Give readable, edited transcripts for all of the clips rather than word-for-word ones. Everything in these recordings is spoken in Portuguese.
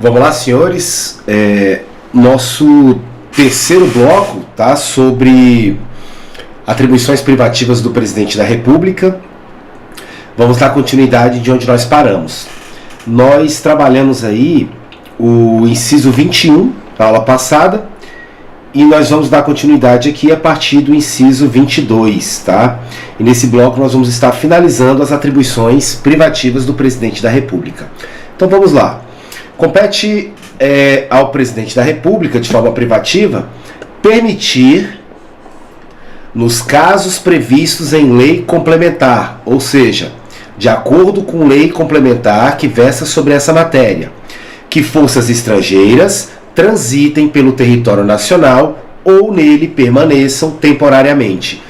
Vamos lá, senhores. Nosso terceiro bloco tá sobre atribuições privativas do presidente da República. Vamos dar continuidade de onde nós paramos. Nós trabalhamos aí o inciso 21 da aula passada e nós vamos dar continuidade aqui a partir do inciso 22, tá? E nesse bloco nós vamos estar finalizando as atribuições privativas do presidente da República. Então vamos lá. Compete ao presidente da República, de forma privativa, permitir, nos casos previstos em lei complementar, ou seja, de acordo com lei complementar que versa sobre essa matéria, que forças estrangeiras transitem pelo território nacional ou nele permaneçam temporariamente.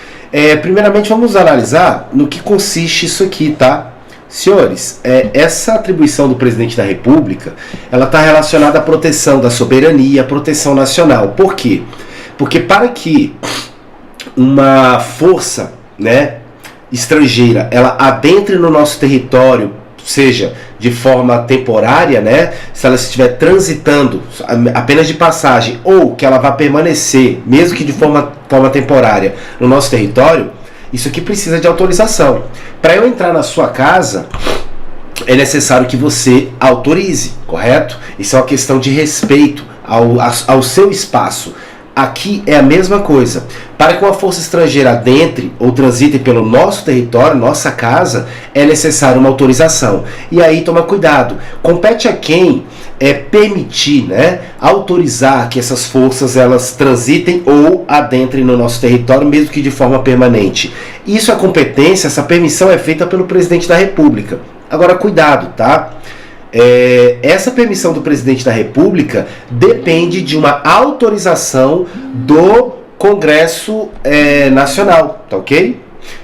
Primeiramente vamos analisar no que consiste isso aqui, tá? Senhores, essa atribuição do presidente da República, ela está relacionada à proteção da soberania, à proteção nacional. Por quê? Porque para que uma força, estrangeira, ela adentre no nosso território, seja de forma temporária, se ela estiver transitando apenas de passagem, ou que ela vá permanecer, mesmo que de forma temporária, no nosso território, isso aqui precisa de autorização. Para eu entrar na sua casa, é necessário que você autorize, correto? Isso é uma questão de respeito ao seu espaço. Aqui é a mesma coisa. Para que uma força estrangeira adentre ou transite pelo nosso território, nossa casa, é necessário uma autorização. E aí toma cuidado. Compete a quem permitir, autorizar que essas forças elas transitem ou adentrem no nosso território, mesmo que de forma permanente. Isso é competência, essa permissão é feita pelo presidente da República. Agora cuidado, tá? Essa permissão do presidente da República depende de uma autorização do Congresso Nacional, tá ok?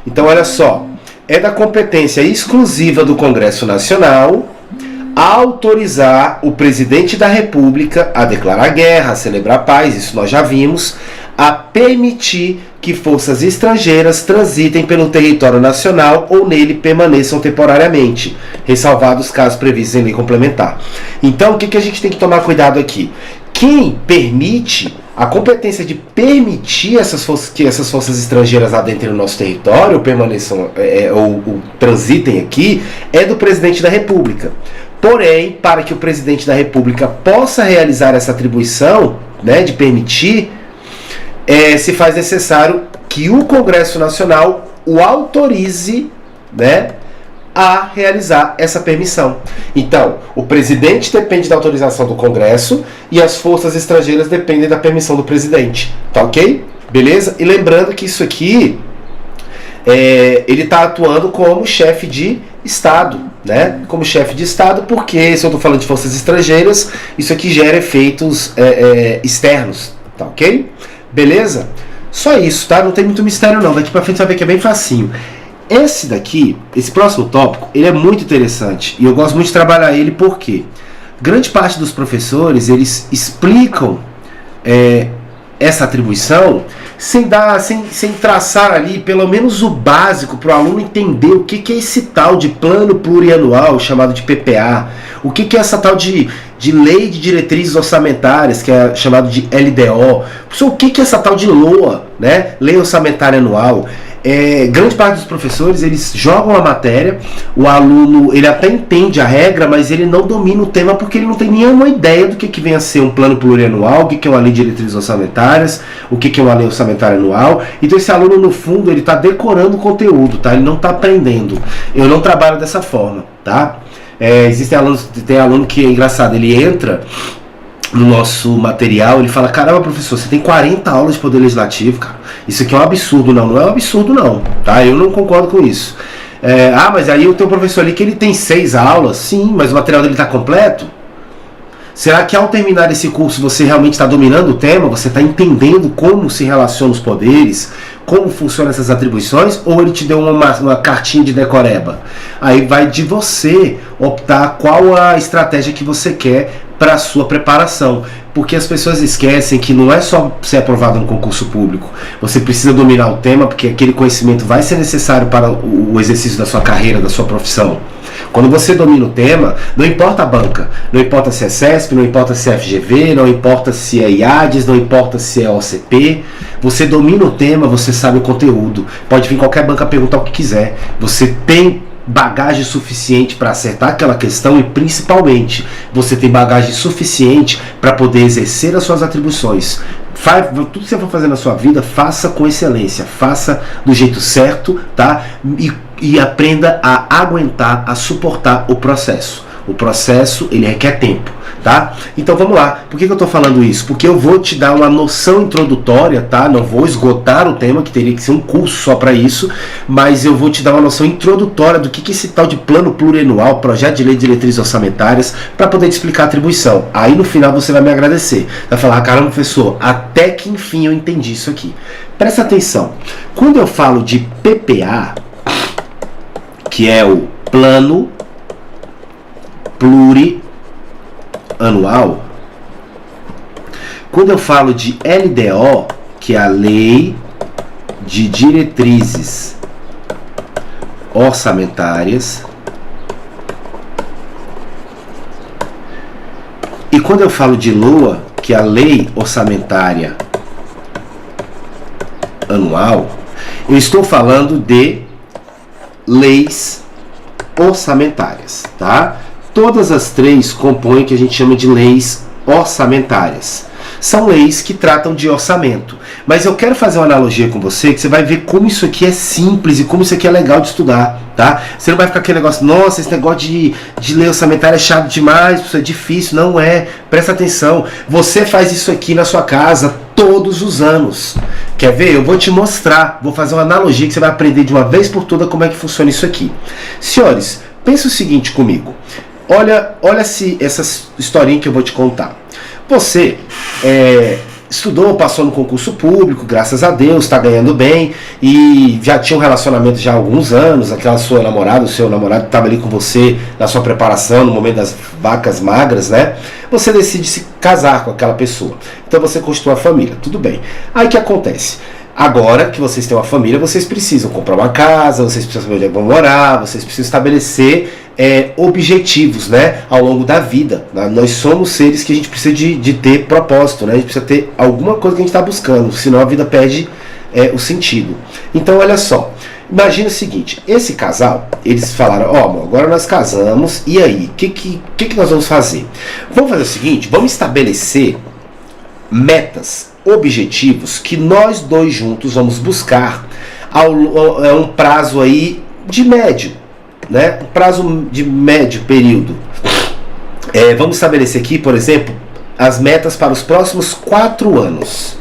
Então olha só, é da competência exclusiva do Congresso Nacional autorizar o presidente da República a declarar guerra, a celebrar paz, isso nós já vimos, a permitir que forças estrangeiras transitem pelo território nacional ou nele permaneçam temporariamente, ressalvados os casos previstos em lei complementar. Então, o que a gente tem que tomar cuidado aqui? Quem permite, a competência de permitir que essas forças estrangeiras adentrem no nosso território, ou permaneçam ou transitem aqui, é do presidente da República. Porém, para que o presidente da República possa realizar essa atribuição, de permitir, se faz necessário que o Congresso Nacional o autorize, a realizar essa permissão. Então, o presidente depende da autorização do Congresso e as forças estrangeiras dependem da permissão do presidente. Tá ok? Beleza? E lembrando que isso aqui, ele está atuando como chefe de Estado, como chefe de Estado, porque, se eu estou falando de forças estrangeiras, isso aqui gera efeitos externos. Tá ok? Beleza? Só isso, tá? Não tem muito mistério não. Daqui pra frente você vai ver que é bem facinho. Esse próximo tópico, ele é muito interessante. E eu gosto muito de trabalhar ele porque grande parte dos professores, eles explicam essa atribuição sem traçar ali pelo menos o básico para o aluno entender o que é esse tal de plano plurianual chamado de PPA, o que é essa tal de lei de diretrizes orçamentárias, que é chamado de LDO, o que é essa tal de LOA, lei orçamentária anual. Grande parte dos professores, eles jogam a matéria, o aluno, ele até entende a regra, mas ele não domina o tema porque ele não tem nenhuma ideia do que vem a ser um plano plurianual, o que é uma lei de diretrizes orçamentárias, o que é uma lei orçamentária anual. Então esse aluno, no fundo, ele está decorando o conteúdo, tá? Ele não está aprendendo. Eu não trabalho dessa forma, tá? Tem aluno que é engraçado, ele entra no nosso material, ele fala: caramba, professor, você tem 40 aulas de poder legislativo, cara. Isso aqui é um absurdo. Não é um absurdo não, tá? Eu não concordo com isso. Mas aí eu tenho um professor ali que ele tem 6 aulas. Sim, mas o material dele está completo? Será que ao terminar esse curso você realmente está dominando o tema? Você está entendendo como se relacionam os poderes? Como funcionam essas atribuições? Ou ele te deu uma cartinha de decoreba? Aí vai de você optar qual a estratégia que você quer para a sua preparação. Porque as pessoas esquecem que não é só ser aprovado no concurso público. Você precisa dominar o tema, porque aquele conhecimento vai ser necessário para o exercício da sua carreira, da sua profissão. Quando você domina o tema, não importa a banca, não importa se é CESP, não importa se é FGV, não importa se é IADES, não importa se é OCP, você domina o tema, você sabe o conteúdo. Pode vir qualquer banca perguntar o que quiser. Você tem bagagem suficiente para acertar aquela questão e, principalmente, você tem bagagem suficiente para poder exercer as suas atribuições. Tudo que você for fazer na sua vida, faça com excelência, faça do jeito certo, tá? E aprenda a aguentar, a suportar o processo. O processo, ele requer tempo, tá? Então vamos lá. Por que eu tô falando isso? Porque eu vou te dar uma noção introdutória, tá? Não vou esgotar o tema, que teria que ser um curso só para isso, mas eu vou te dar uma noção introdutória do que esse tal de plano plurianual, projeto de lei de diretrizes orçamentárias, para poder te explicar a atribuição. Aí no final você vai me agradecer. Vai falar, caramba, professor, até que enfim eu entendi isso aqui. Presta atenção. Quando eu falo de PPA, que é o plano plurianual, quando eu falo de LDO, que é a Lei de Diretrizes Orçamentárias, e quando eu falo de LOA, que é a Lei Orçamentária Anual, eu estou falando de leis orçamentárias, tá? Todas as três compõem o que a gente chama de leis orçamentárias. São leis que tratam de orçamento. Mas eu quero fazer uma analogia com você, que você vai ver como isso aqui é simples e como isso aqui é legal de estudar, tá? Você não vai ficar aquele negócio, nossa, esse negócio de lei orçamentária é chato demais, isso é difícil. Não é. Presta atenção. Você faz isso aqui na sua casa todos os anos. Quer ver? Eu vou te mostrar, vou fazer uma analogia que você vai aprender de uma vez por todas como é que funciona isso aqui. Senhores, pensa o seguinte comigo. Olha essa historinha que eu vou te contar. Você estudou, passou no concurso público, graças a Deus, está ganhando bem e já tinha um relacionamento já há alguns anos, aquela sua namorada, o seu namorado estava ali com você na sua preparação, no momento das vacas magras, né? Você decide se casar com aquela pessoa. Então você constrói a família, tudo bem. Aí o que acontece? Agora que vocês têm uma família, vocês precisam comprar uma casa, vocês precisam saber onde é que vão morar, vocês precisam estabelecer objetivos, né, ao longo da vida. Nós somos seres que a gente precisa de ter propósito, né? A gente precisa ter alguma coisa que a gente está buscando, senão a vida perde o sentido. Então olha só, imagina o seguinte, esse casal, eles falaram, amor, agora nós casamos, e aí, o que nós vamos fazer? Vamos fazer o seguinte, vamos estabelecer metas, objetivos que nós dois juntos vamos buscar um prazo aí de médio, né? Um prazo de médio período. Vamos estabelecer aqui, por exemplo, as metas para os próximos 4 anos.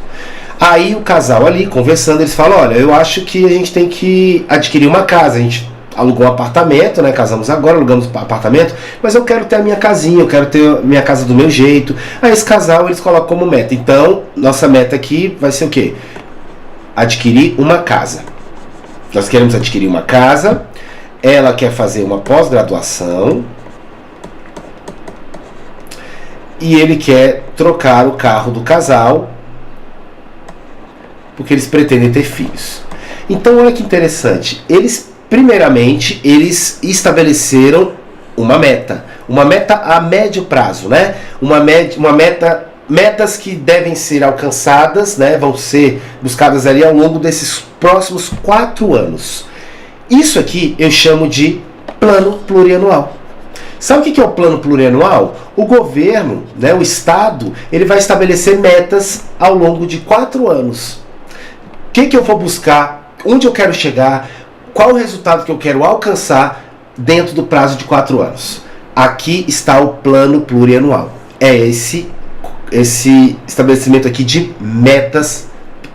Aí o casal ali, conversando, eles falam, olha, eu acho que a gente tem que adquirir uma casa, a gente alugou um apartamento, né? Casamos agora, alugamos um apartamento, mas eu quero ter a minha casinha, eu quero ter a minha casa do meu jeito. Aí esse casal, eles colocam como meta. Então, nossa meta aqui vai ser o quê? Adquirir uma casa. Nós queremos adquirir uma casa, ela quer fazer uma pós-graduação e ele quer trocar o carro do casal porque eles pretendem ter filhos. Então, olha que interessante. Primeiramente, eles estabeleceram uma meta a médio prazo, né? Metas que devem ser alcançadas, né? Vão ser buscadas ali ao longo desses próximos 4 anos. Isso aqui eu chamo de plano plurianual. Sabe o que é o plano plurianual? O governo, né, o Estado, ele vai estabelecer metas ao longo de 4 anos. O que eu vou buscar? Onde eu quero chegar? Qual o resultado que eu quero alcançar dentro do prazo de 4 anos? Aqui está o plano plurianual. É esse estabelecimento aqui de metas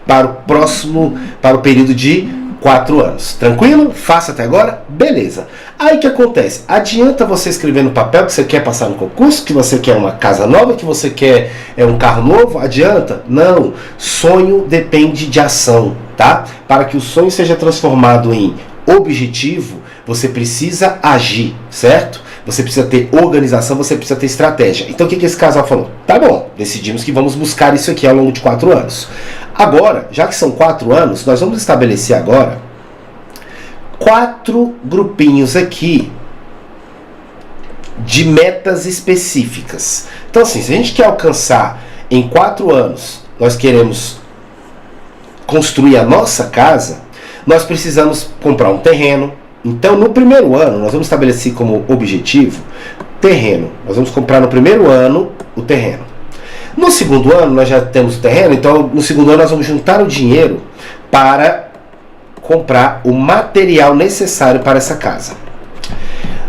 para o período de 4 anos. Tranquilo? Faça até agora? Beleza. Aí o que acontece? Adianta você escrever no papel que você quer passar no concurso, que você quer uma casa nova, que você quer um carro novo? Adianta? Não. Sonho depende de ação, tá? Para que o sonho seja transformado em objetivo, você precisa agir, certo? Você precisa ter organização, você precisa ter estratégia. Então o que esse casal falou? Tá bom, decidimos que vamos buscar isso aqui ao longo de 4 anos. Agora, já que são 4 anos, nós vamos estabelecer agora 4 grupinhos aqui de metas específicas. Então assim, se a gente quer alcançar em 4 anos, nós queremos construir a nossa casa, nós precisamos comprar um terreno. Então no primeiro ano nós vamos estabelecer como objetivo terreno. Nós vamos comprar no primeiro ano o terreno. No segundo ano nós já temos o terreno, então no segundo ano nós vamos juntar o dinheiro para comprar o material necessário para essa casa.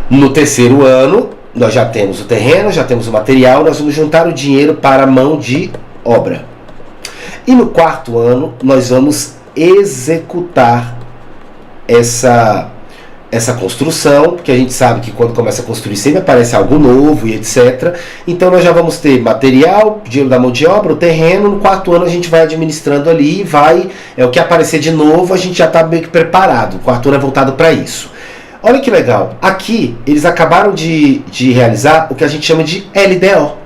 No terceiro ano nós já temos o terreno, já temos o material, nós vamos juntar o dinheiro para a mão de obra. E no quarto ano nós vamos executar essa construção, porque a gente sabe que quando começa a construir sempre aparece algo novo e etc. Então nós já vamos ter material, dinheiro da mão de obra, o terreno. No quarto ano a gente vai administrando ali e vai, o que aparecer de novo a gente já está meio que preparado. O quarto ano é voltado para isso. Olha que legal, aqui eles acabaram de realizar o que a gente chama de LDO.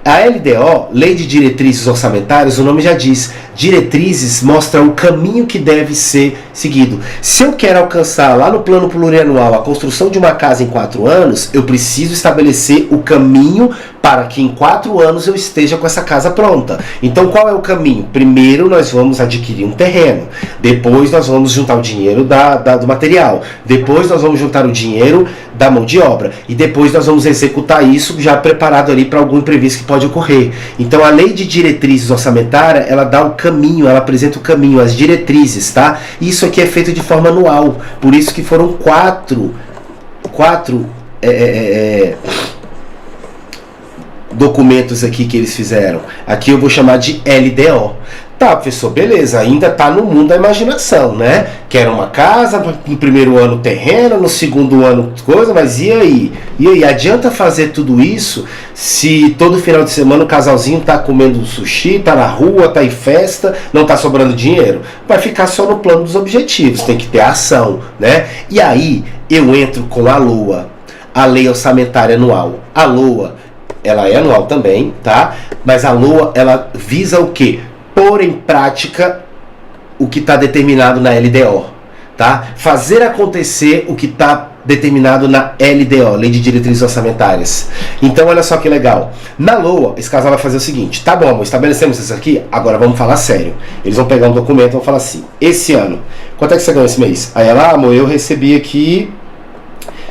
A LDO, Lei de Diretrizes Orçamentárias, o nome já diz, diretrizes mostra o caminho que deve ser seguido. Se eu quero alcançar lá no plano plurianual a construção de uma casa em 4 anos, eu preciso estabelecer o caminho para que em 4 anos eu esteja com essa casa pronta. Então qual é o caminho? Primeiro nós vamos adquirir um terreno, depois nós vamos juntar o dinheiro do material, depois nós vamos juntar o dinheiro da mão de obra e depois nós vamos executar isso já preparado ali para algum imprevisto que pode ocorrer. Então a Lei de Diretrizes Orçamentárias, ela dá o caminho, ela apresenta o caminho, as diretrizes, tá? Isso aqui é feito de forma anual, por isso que foram quatro documentos aqui que eles fizeram. Aqui eu vou chamar de LDO. Tá, professor, beleza, ainda tá no mundo da imaginação, né? Quero uma casa, no primeiro ano terreno, no segundo ano coisa, mas e aí? E aí, adianta fazer tudo isso se todo final de semana o casalzinho tá comendo sushi, tá na rua, tá em festa, não tá sobrando dinheiro? Vai ficar só no plano dos objetivos, tem que ter ação, né? E aí, eu entro com a LOA, a Lei Orçamentária Anual. A LOA, ela é anual também, tá? Mas a LOA, ela visa o quê? Pôr em prática o que está determinado na LDO, tá? Fazer acontecer o que está determinado na LDO, Lei de Diretrizes Orçamentárias. Então olha só que legal. Na LOA, esse casal vai fazer o seguinte: tá bom, amor, estabelecemos isso aqui, agora vamos falar sério. Eles vão pegar um documento e vão falar assim: esse ano, quanto é que você ganhou esse mês? Aí ela, amor, eu recebi aqui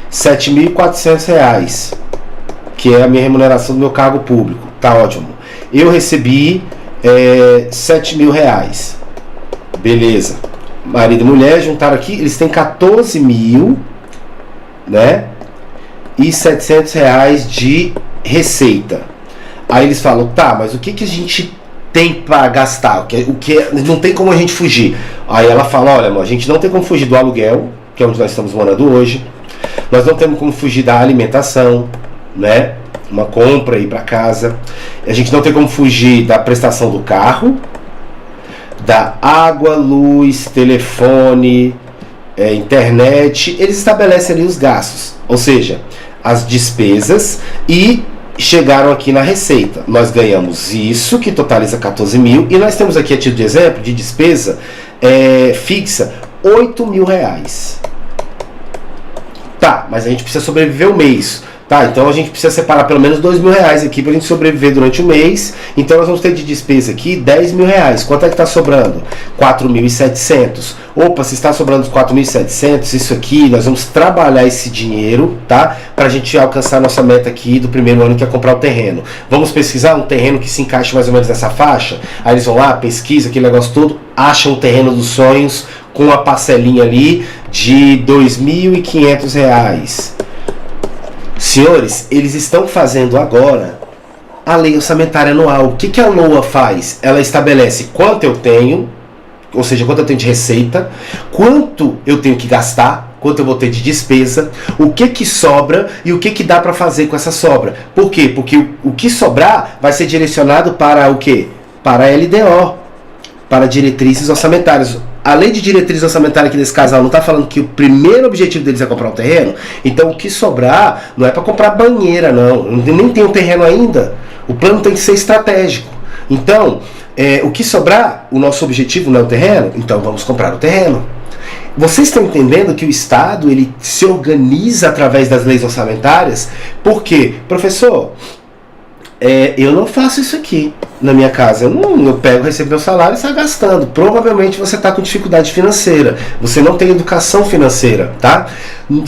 R$7.400, que é a minha remuneração do meu cargo público. Tá ótimo. Eu recebi R$7.000. Beleza. Marido e mulher juntaram aqui, eles têm 14.000, né? E R$700 de receita. Aí eles falam, tá, mas o que a gente tem para gastar? O que não tem como a gente fugir. Aí ela fala, olha, amor, a gente não tem como fugir do aluguel, que é onde nós estamos morando hoje. Nós não temos como fugir da alimentação, né? Uma compra aí para casa. A gente não tem como fugir da prestação do carro, da água, luz, telefone, internet. Eles estabelecem ali os gastos, ou seja, as despesas, e chegaram aqui na receita. Nós ganhamos isso, que totaliza 14.000, e nós temos aqui, a título de exemplo, de despesa fixa, R$8.000. Tá, mas a gente precisa sobreviver o mês. Tá, então a gente precisa separar pelo menos R$2.000 aqui para a gente sobreviver durante o mês. Então nós vamos ter de despesa aqui R$10.000. Quanto é que está sobrando? 4.700. Opa, se está sobrando 4.700, isso aqui, nós vamos trabalhar esse dinheiro, tá? Para a gente alcançar a nossa meta aqui do primeiro ano, que é comprar o terreno. Vamos pesquisar um terreno que se encaixe mais ou menos nessa faixa? Aí eles vão lá, pesquisa aquele negócio todo, acham o terreno dos sonhos com a parcelinha ali de R$2.500. Senhores, eles estão fazendo agora a Lei Orçamentária Anual. O que a LOA faz? Ela estabelece quanto eu tenho, ou seja, quanto eu tenho de receita, quanto eu tenho que gastar, quanto eu vou ter de despesa, o que sobra e o que dá para fazer com essa sobra. Por quê? Porque o que sobrar vai ser direcionado para o quê? Para a LDO, para diretrizes orçamentárias. A Lei de Diretrizes Orçamentárias aqui desse casal não está falando que o primeiro objetivo deles é comprar um terreno? Então o que sobrar não é para comprar banheira, não. Nem tem um terreno ainda. O plano tem que ser estratégico. Então, o que sobrar, o nosso objetivo não é o terreno? Então vamos comprar o terreno. vocês estão entendendo que o Estado ele se organiza através das leis orçamentárias? Por quê? Professor, eu não faço isso aqui na minha casa. Eu pego, recebo meu salário e saio gastando. Provavelmente você está com dificuldade financeira. Você não tem educação financeira, tá?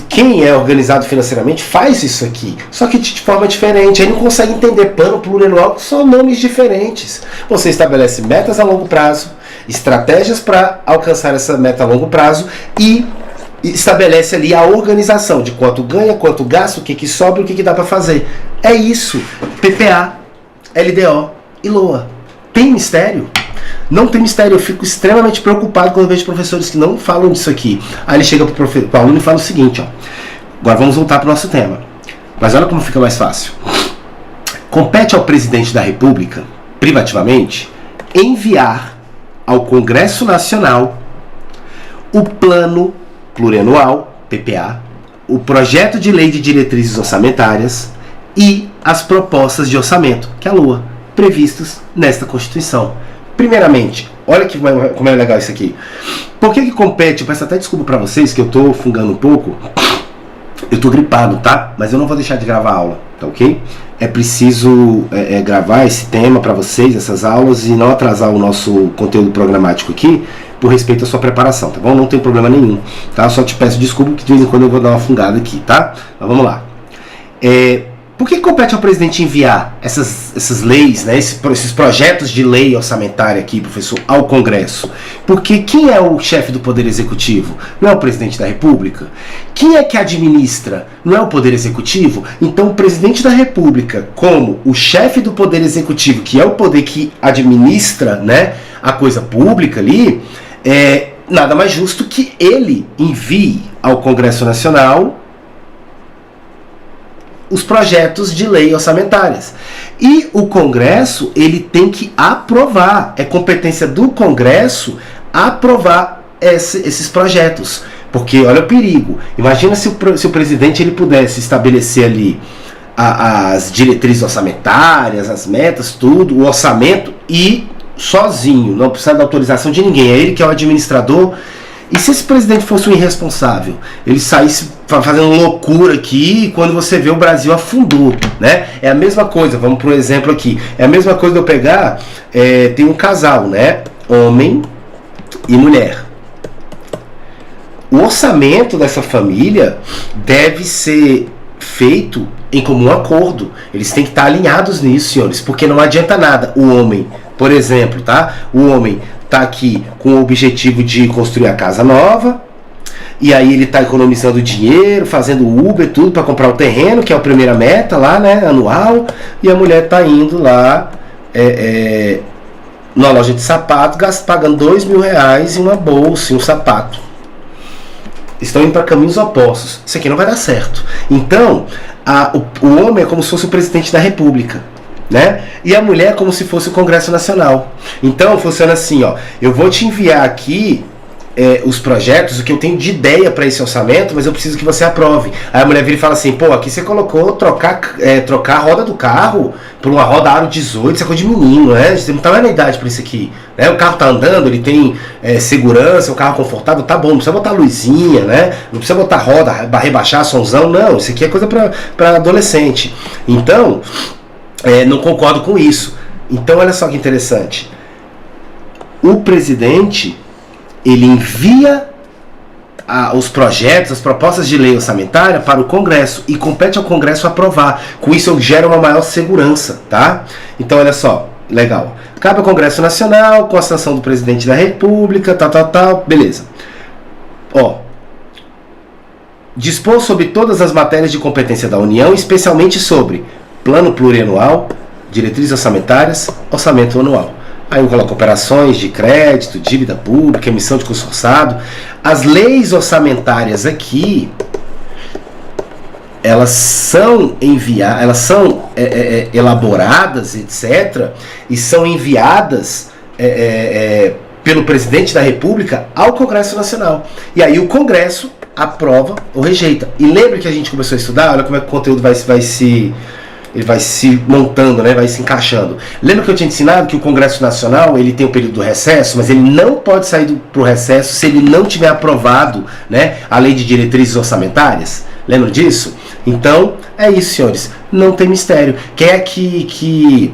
Quem é organizado financeiramente faz isso aqui, só que de forma diferente. Aí não consegue entender plano plurianual, são nomes diferentes. Você estabelece metas a longo prazo, estratégias para alcançar essa meta a longo prazo e estabelece ali a organização de quanto ganha, quanto gasta, o que sobra, o que dá para fazer. É isso. PPA, LDO e LOA. Tem mistério? Não tem mistério. Eu fico extremamente preocupado quando eu vejo professores que não falam disso aqui. Aí ele chega para o aluno e fala o seguinte, ó. Agora vamos voltar para o nosso tema. Mas olha como fica mais fácil. Compete ao presidente da República, privativamente, enviar ao Congresso Nacional o plano plurianual, PPA, o projeto de lei de diretrizes orçamentárias e as propostas de orçamento, que é a LOA, previstos nesta Constituição. Primeiramente, olha como é legal isso aqui. Por que compete? Eu peço até desculpa para vocês que eu estou fungando um pouco. Eu estou gripado, tá? Mas eu não vou deixar de gravar a aula, tá ok? É preciso gravar esse tema para vocês, essas aulas, e não atrasar o nosso conteúdo programático aqui, por respeito à sua preparação, tá bom? Não tem problema nenhum, tá? Só te peço desculpa que de vez em quando eu vou dar uma fungada aqui, tá? Mas vamos lá. Por que compete ao presidente enviar essas leis, né, esses projetos de lei orçamentária aqui, professor, ao Congresso? Porque quem é o chefe do Poder Executivo? Não é o presidente da República? Quem é que administra? Não é o Poder Executivo? Então o presidente da República, como o chefe do Poder Executivo, que é o poder que administra, né, a coisa pública ali, nada mais justo que ele envie ao Congresso Nacional os projetos de lei orçamentárias. E o Congresso, ele tem que aprovar. É competência do Congresso aprovar esses projetos. Porque olha o perigo. Imagina se o presidente ele pudesse estabelecer ali as diretrizes orçamentárias, as metas, tudo, o orçamento, e sozinho, não precisa da autorização de ninguém. É ele que é o administrador. E se esse presidente fosse um irresponsável? Ele saísse fazendo loucura aqui e quando você vê o Brasil afundou, né? É a mesma coisa, vamos para um exemplo aqui. É a mesma coisa de eu pegar, tem um casal, né? Homem e mulher. O orçamento dessa família deve ser feito em comum acordo. Eles têm que estar alinhados nisso, senhores, porque não adianta nada o homem, por exemplo, tá? O homem está aqui com o objetivo de construir a casa nova, e aí ele está economizando dinheiro, fazendo Uber, tudo para comprar o terreno, que é a primeira meta lá, né, anual, e a mulher está indo lá na loja de sapato, pagando R$2.000 em uma bolsa, em um sapato. Estão indo para caminhos opostos. Isso aqui não vai dar certo. Então, o homem é como se fosse o presidente da República, né? E a mulher como se fosse o Congresso Nacional. Então funciona assim, ó. Eu vou te enviar aqui os projetos, o que eu tenho de ideia para esse orçamento, mas eu preciso que você aprove. Aí a mulher vira e fala assim, pô, aqui você colocou trocar a roda do carro por uma roda aro 18, isso é coisa de menino, né? Você não tá mais na idade para isso aqui, né? O carro tá andando, ele tem segurança, o carro confortável, tá bom, não precisa botar luzinha, né? Não precisa botar roda, rebaixar somzão, não, isso aqui é coisa para adolescente. Então, não concordo com isso. Então olha só que interessante. O presidente, ele envia os projetos, as propostas de lei orçamentária para o Congresso e compete ao Congresso aprovar. Com isso gera uma maior segurança, tá? Então olha só, legal. Cabe ao Congresso Nacional, com a sanção do presidente da República, tal, beleza. Ó, dispor sobre todas as matérias de competência da União, especialmente sobre plano plurianual, diretrizes orçamentárias, orçamento anual. Aí eu coloco operações de crédito, dívida pública, emissão de consorciado. As leis orçamentárias aqui, elas são enviadas, elas são elaboradas, etc., e são enviadas pelo presidente da República ao Congresso Nacional. E aí o Congresso aprova ou rejeita. E lembra que a gente começou a estudar, olha como é que o conteúdo vai se ele vai se montando, né, vai se encaixando. Lembra que eu tinha ensinado que o Congresso Nacional ele tem o período do recesso, mas ele não pode sair para o recesso se ele não tiver aprovado, né, a lei de diretrizes orçamentárias? Lembra disso? Então, é isso, senhores. Não tem mistério. Quem é que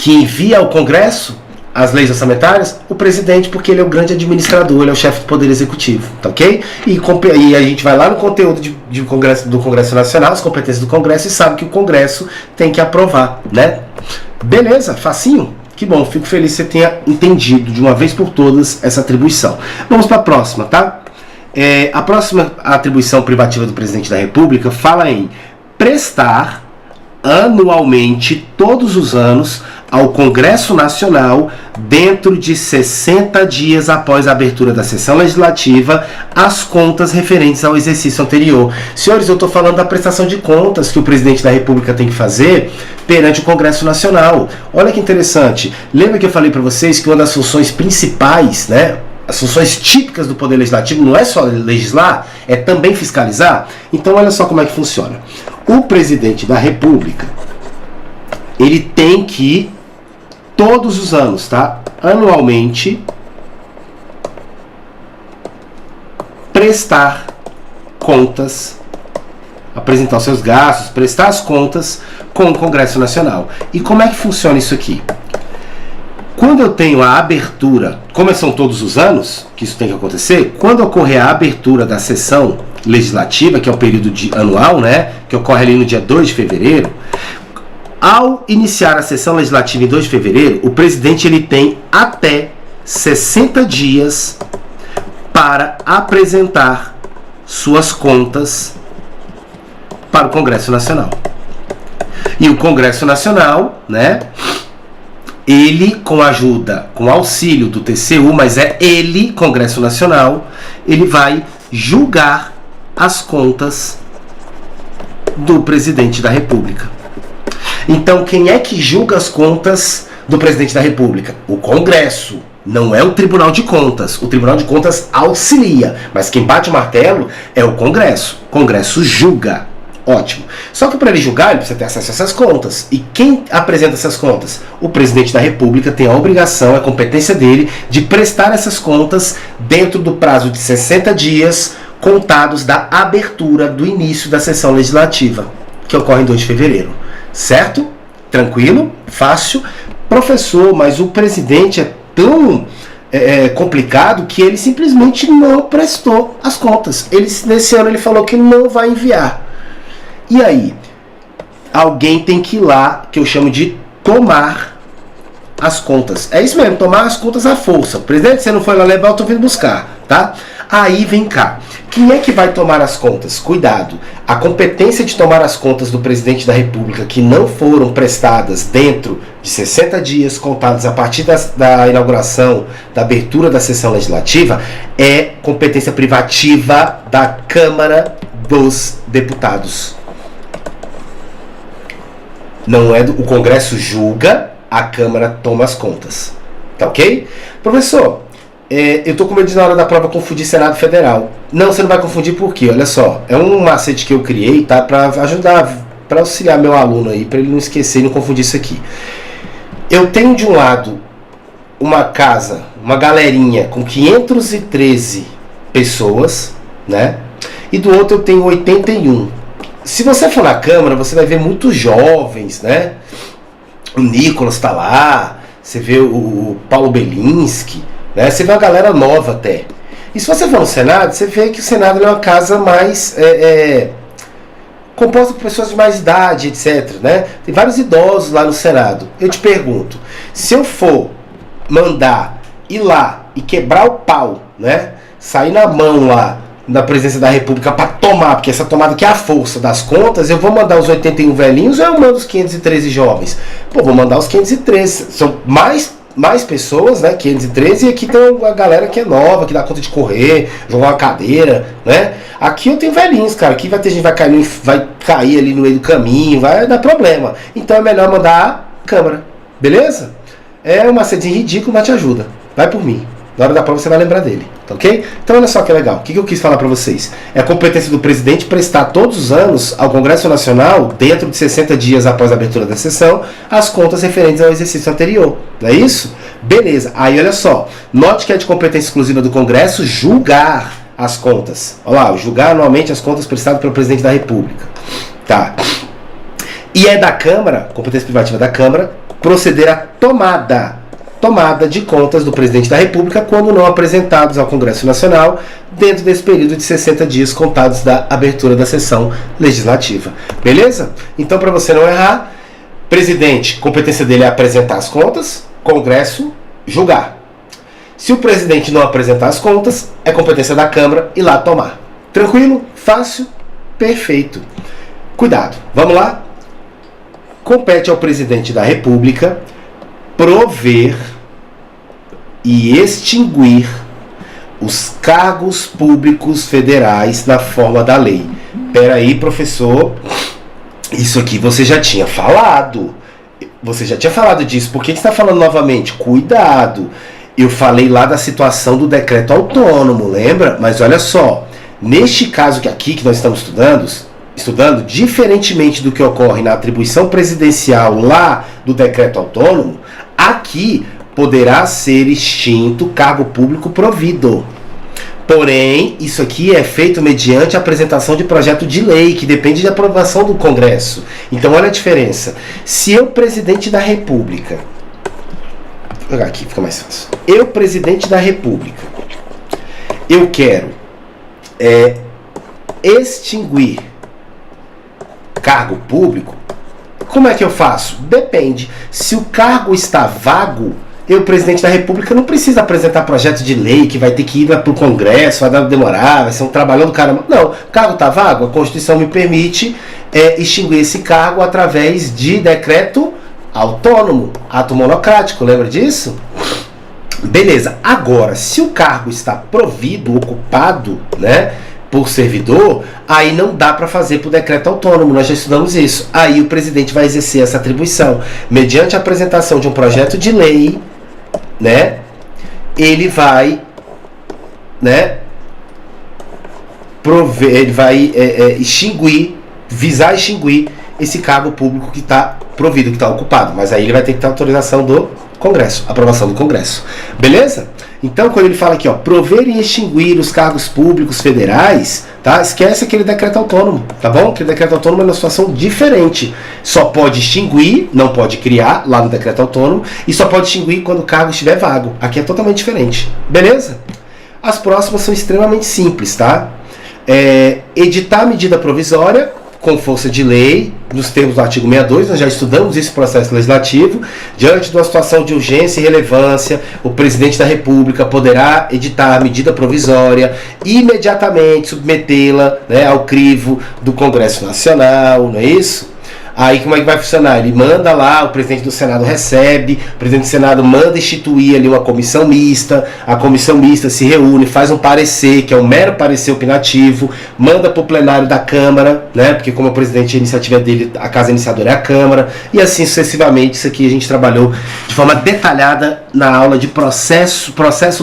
envia ao Congresso as leis orçamentárias? O presidente, porque ele é o grande administrador, ele é o chefe do Poder Executivo, tá ok? E a gente vai lá no conteúdo do Congresso Nacional, as competências do Congresso, e sabe que o Congresso tem que aprovar, né? Beleza, facinho? Que bom, fico feliz que você tenha entendido de uma vez por todas essa atribuição. Vamos para a próxima, tá? A próxima atribuição privativa do presidente da República fala em prestar anualmente, todos os anos, ao Congresso Nacional, dentro de 60 dias após a abertura da sessão legislativa, as contas referentes ao exercício anterior. Senhores, eu estou falando da prestação de contas que o presidente da República tem que fazer perante o Congresso Nacional. Olha que interessante. Lembra que eu falei para vocês que uma das funções principais, né, as funções típicas do Poder Legislativo não é só legislar, é também fiscalizar? Então olha só como é que funciona. O presidente da República, ele tem que, todos os anos, tá? Anualmente, prestar contas, apresentar os seus gastos, prestar as contas com o Congresso Nacional. E como é que funciona isso aqui? Quando eu tenho a abertura, como são todos os anos que isso tem que acontecer, quando ocorrer a abertura da sessão legislativa, que é o período anual, né, que ocorre ali no dia 2 de fevereiro, ao iniciar a sessão legislativa em 2 de fevereiro, o presidente ele tem até 60 dias para apresentar suas contas para o Congresso Nacional. E o Congresso Nacional, né, ele, com a ajuda, com auxílio do TCU, mas é ele, Congresso Nacional, ele vai julgar as contas do presidente da República. Então, quem é que julga as contas do presidente da República? O Congresso. Não é o Tribunal de Contas. O Tribunal de Contas auxilia, mas quem bate o martelo é o Congresso. O Congresso julga. Ótimo. Só que para ele julgar, ele precisa ter acesso a essas contas. E quem apresenta essas contas? O presidente da República tem a obrigação, a competência dele, de prestar essas contas dentro do prazo de 60 dias, contados da abertura do início da sessão legislativa, que ocorre em 2 de fevereiro. Certo? Tranquilo? Fácil? Professor, mas o presidente é tão complicado que ele simplesmente não prestou as contas. Nesse ano ele falou que não vai enviar. E aí? Alguém tem que ir lá, que eu chamo de tomar as contas. É isso mesmo, tomar as contas à força. Presidente, você não foi lá levar, eu tô vindo buscar, tá? Aí vem cá. Quem é que vai tomar as contas? Cuidado. A competência de tomar as contas do presidente da República que não foram prestadas dentro de 60 dias contados a partir da inauguração, da abertura da sessão legislativa, é competência privativa da Câmara dos Deputados. Não é o Congresso julga, a Câmara toma as contas. Tá ok? Professor, eu tô com medo de na hora da prova confundir Senado Federal. Não, você não vai confundir por quê? Olha só, é um macete que eu criei, tá? Para ajudar, para auxiliar meu aluno aí, para ele não esquecer e não confundir isso aqui. Eu tenho de um lado uma casa, uma galerinha com 513 pessoas, né? E do outro eu tenho 81. Se você for na Câmara, você vai ver muitos jovens, né? O Nicolas tá lá, você vê o Paulo Belinski, né? Você vê uma galera nova até. E se você for no Senado, você vê que o Senado é uma casa mais composta por pessoas de mais idade, etc, né? Tem vários idosos lá no Senado. Eu te pergunto, se eu for mandar ir lá e quebrar o pau, né? Sair na mão lá na presidência da República para tomar, porque essa tomada aqui é a força das contas, eu vou mandar os 81 velhinhos ou eu mando os 513 jovens? Pô, vou mandar os 513. São mais pessoas, né? 513, e aqui tem uma galera que é nova, que dá conta de correr, jogar uma cadeira, né? Aqui eu tenho velhinhos, cara. Aqui vai ter gente que vai cair ali no meio do caminho, vai dar problema. Então é melhor mandar a Câmara, beleza? É uma macete ridículo, mas te ajuda. Vai por mim. Na hora da prova você vai lembrar dele, tá ok? Então olha só que legal, o que eu quis falar para vocês? É a competência do presidente prestar todos os anos ao Congresso Nacional, dentro de 60 dias após a abertura da sessão, as contas referentes ao exercício anterior, não é isso? Beleza, aí olha só, note que é de competência exclusiva do Congresso julgar as contas. Olha lá, julgar anualmente as contas prestadas pelo presidente da República. Tá. E é da Câmara, competência privativa da Câmara, proceder à tomada de contas do presidente da República quando não apresentados ao Congresso Nacional dentro desse período de 60 dias contados da abertura da sessão legislativa. Beleza? Então, para você não errar, presidente, competência dele é apresentar as contas, Congresso, julgar. Se o presidente não apresentar as contas, é competência da Câmara ir lá tomar. Tranquilo? Fácil? Perfeito. Cuidado. Vamos lá? Compete ao presidente da República prover e extinguir os cargos públicos federais na forma da lei. Peraí, professor, isso aqui você já tinha falado. Você já tinha falado disso. Por que você está falando novamente? Cuidado. Eu falei lá da situação do decreto autônomo, lembra? Mas olha só, neste caso aqui que nós estamos estudando, diferentemente do que ocorre na atribuição presidencial lá do decreto autônomo, aqui poderá ser extinto cargo público provido. Porém, isso aqui é feito mediante a apresentação de projeto de lei, que depende de aprovação do Congresso. Então, olha a diferença. Se eu, presidente da República, vou jogar aqui, fica mais fácil. Eu, presidente da República, eu quero extinguir cargo público, como é que eu faço? Depende. Se o cargo está vago, eu, presidente da República, não precisa apresentar projeto de lei que vai ter que ir para o Congresso, vai demorar, vai ser um trabalhão do caramba. Não, o cargo está vago, a Constituição me permite extinguir esse cargo através de decreto autônomo, ato monocrático, lembra disso? Beleza. Agora, se o cargo está provido, ocupado, né, por servidor, aí não dá para fazer por decreto autônomo, nós já estudamos isso. Aí o presidente vai exercer essa atribuição mediante a apresentação de um projeto de lei, né? Ele vai, né, ele vai visar extinguir esse cargo público que está provido, que está ocupado. Mas aí ele vai ter que ter autorização do Congresso, aprovação do Congresso. Beleza? Então, quando ele fala aqui, ó, prover e extinguir os cargos públicos federais, tá? Esquece aquele decreto autônomo, tá bom? Aquele decreto autônomo é uma situação diferente. Só pode extinguir, não pode criar lá no decreto autônomo, e só pode extinguir quando o cargo estiver vago. Aqui é totalmente diferente. Beleza? As próximas são extremamente simples, tá? Editar medida provisória com força de lei, nos termos do artigo 62, nós já estudamos esse processo legislativo. Diante de uma situação de urgência e relevância, o presidente da República poderá editar a medida provisória e imediatamente submetê-la, né, ao crivo do Congresso Nacional, não é isso? Aí como é que vai funcionar? Ele manda lá, o presidente do Senado recebe, o presidente do Senado manda instituir ali uma comissão mista, a comissão mista se reúne, faz um parecer, que é um mero parecer opinativo, manda para o plenário da Câmara, né? Porque como o presidente, a iniciativa dele, a casa iniciadora é a Câmara, e assim sucessivamente. Isso aqui a gente trabalhou de forma detalhada na aula de processo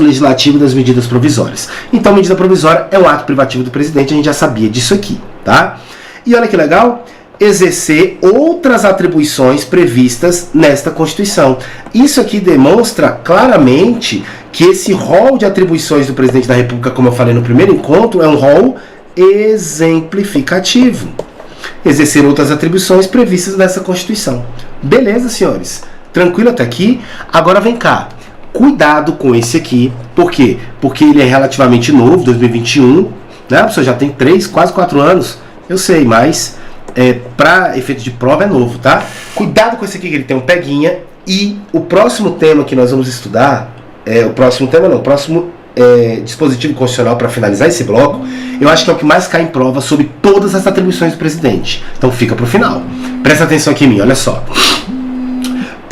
legislativo das medidas provisórias. Então, medida provisória é um ato privativo do presidente, a gente já sabia disso aqui, tá? E olha que legal, exercer outras atribuições previstas nesta Constituição. Isso aqui demonstra claramente que esse rol de atribuições do presidente da República, como eu falei no primeiro encontro, é um rol exemplificativo. Exercer outras atribuições previstas nessa Constituição. Beleza, senhores? Tranquilo até aqui? Agora vem cá. Cuidado com esse aqui. Por quê? Porque ele é relativamente novo, 2021. Né? A pessoa já tem 3, quase 4 anos. Eu sei, mas para efeito de prova é novo, tá? Cuidado com esse aqui, que ele tem um peguinha. E o próximo tema que nós vamos estudar, dispositivo constitucional, para finalizar esse bloco, eu acho que é o que mais cai em prova sobre todas as atribuições do presidente. Então fica para o final. Presta atenção aqui em mim, olha só.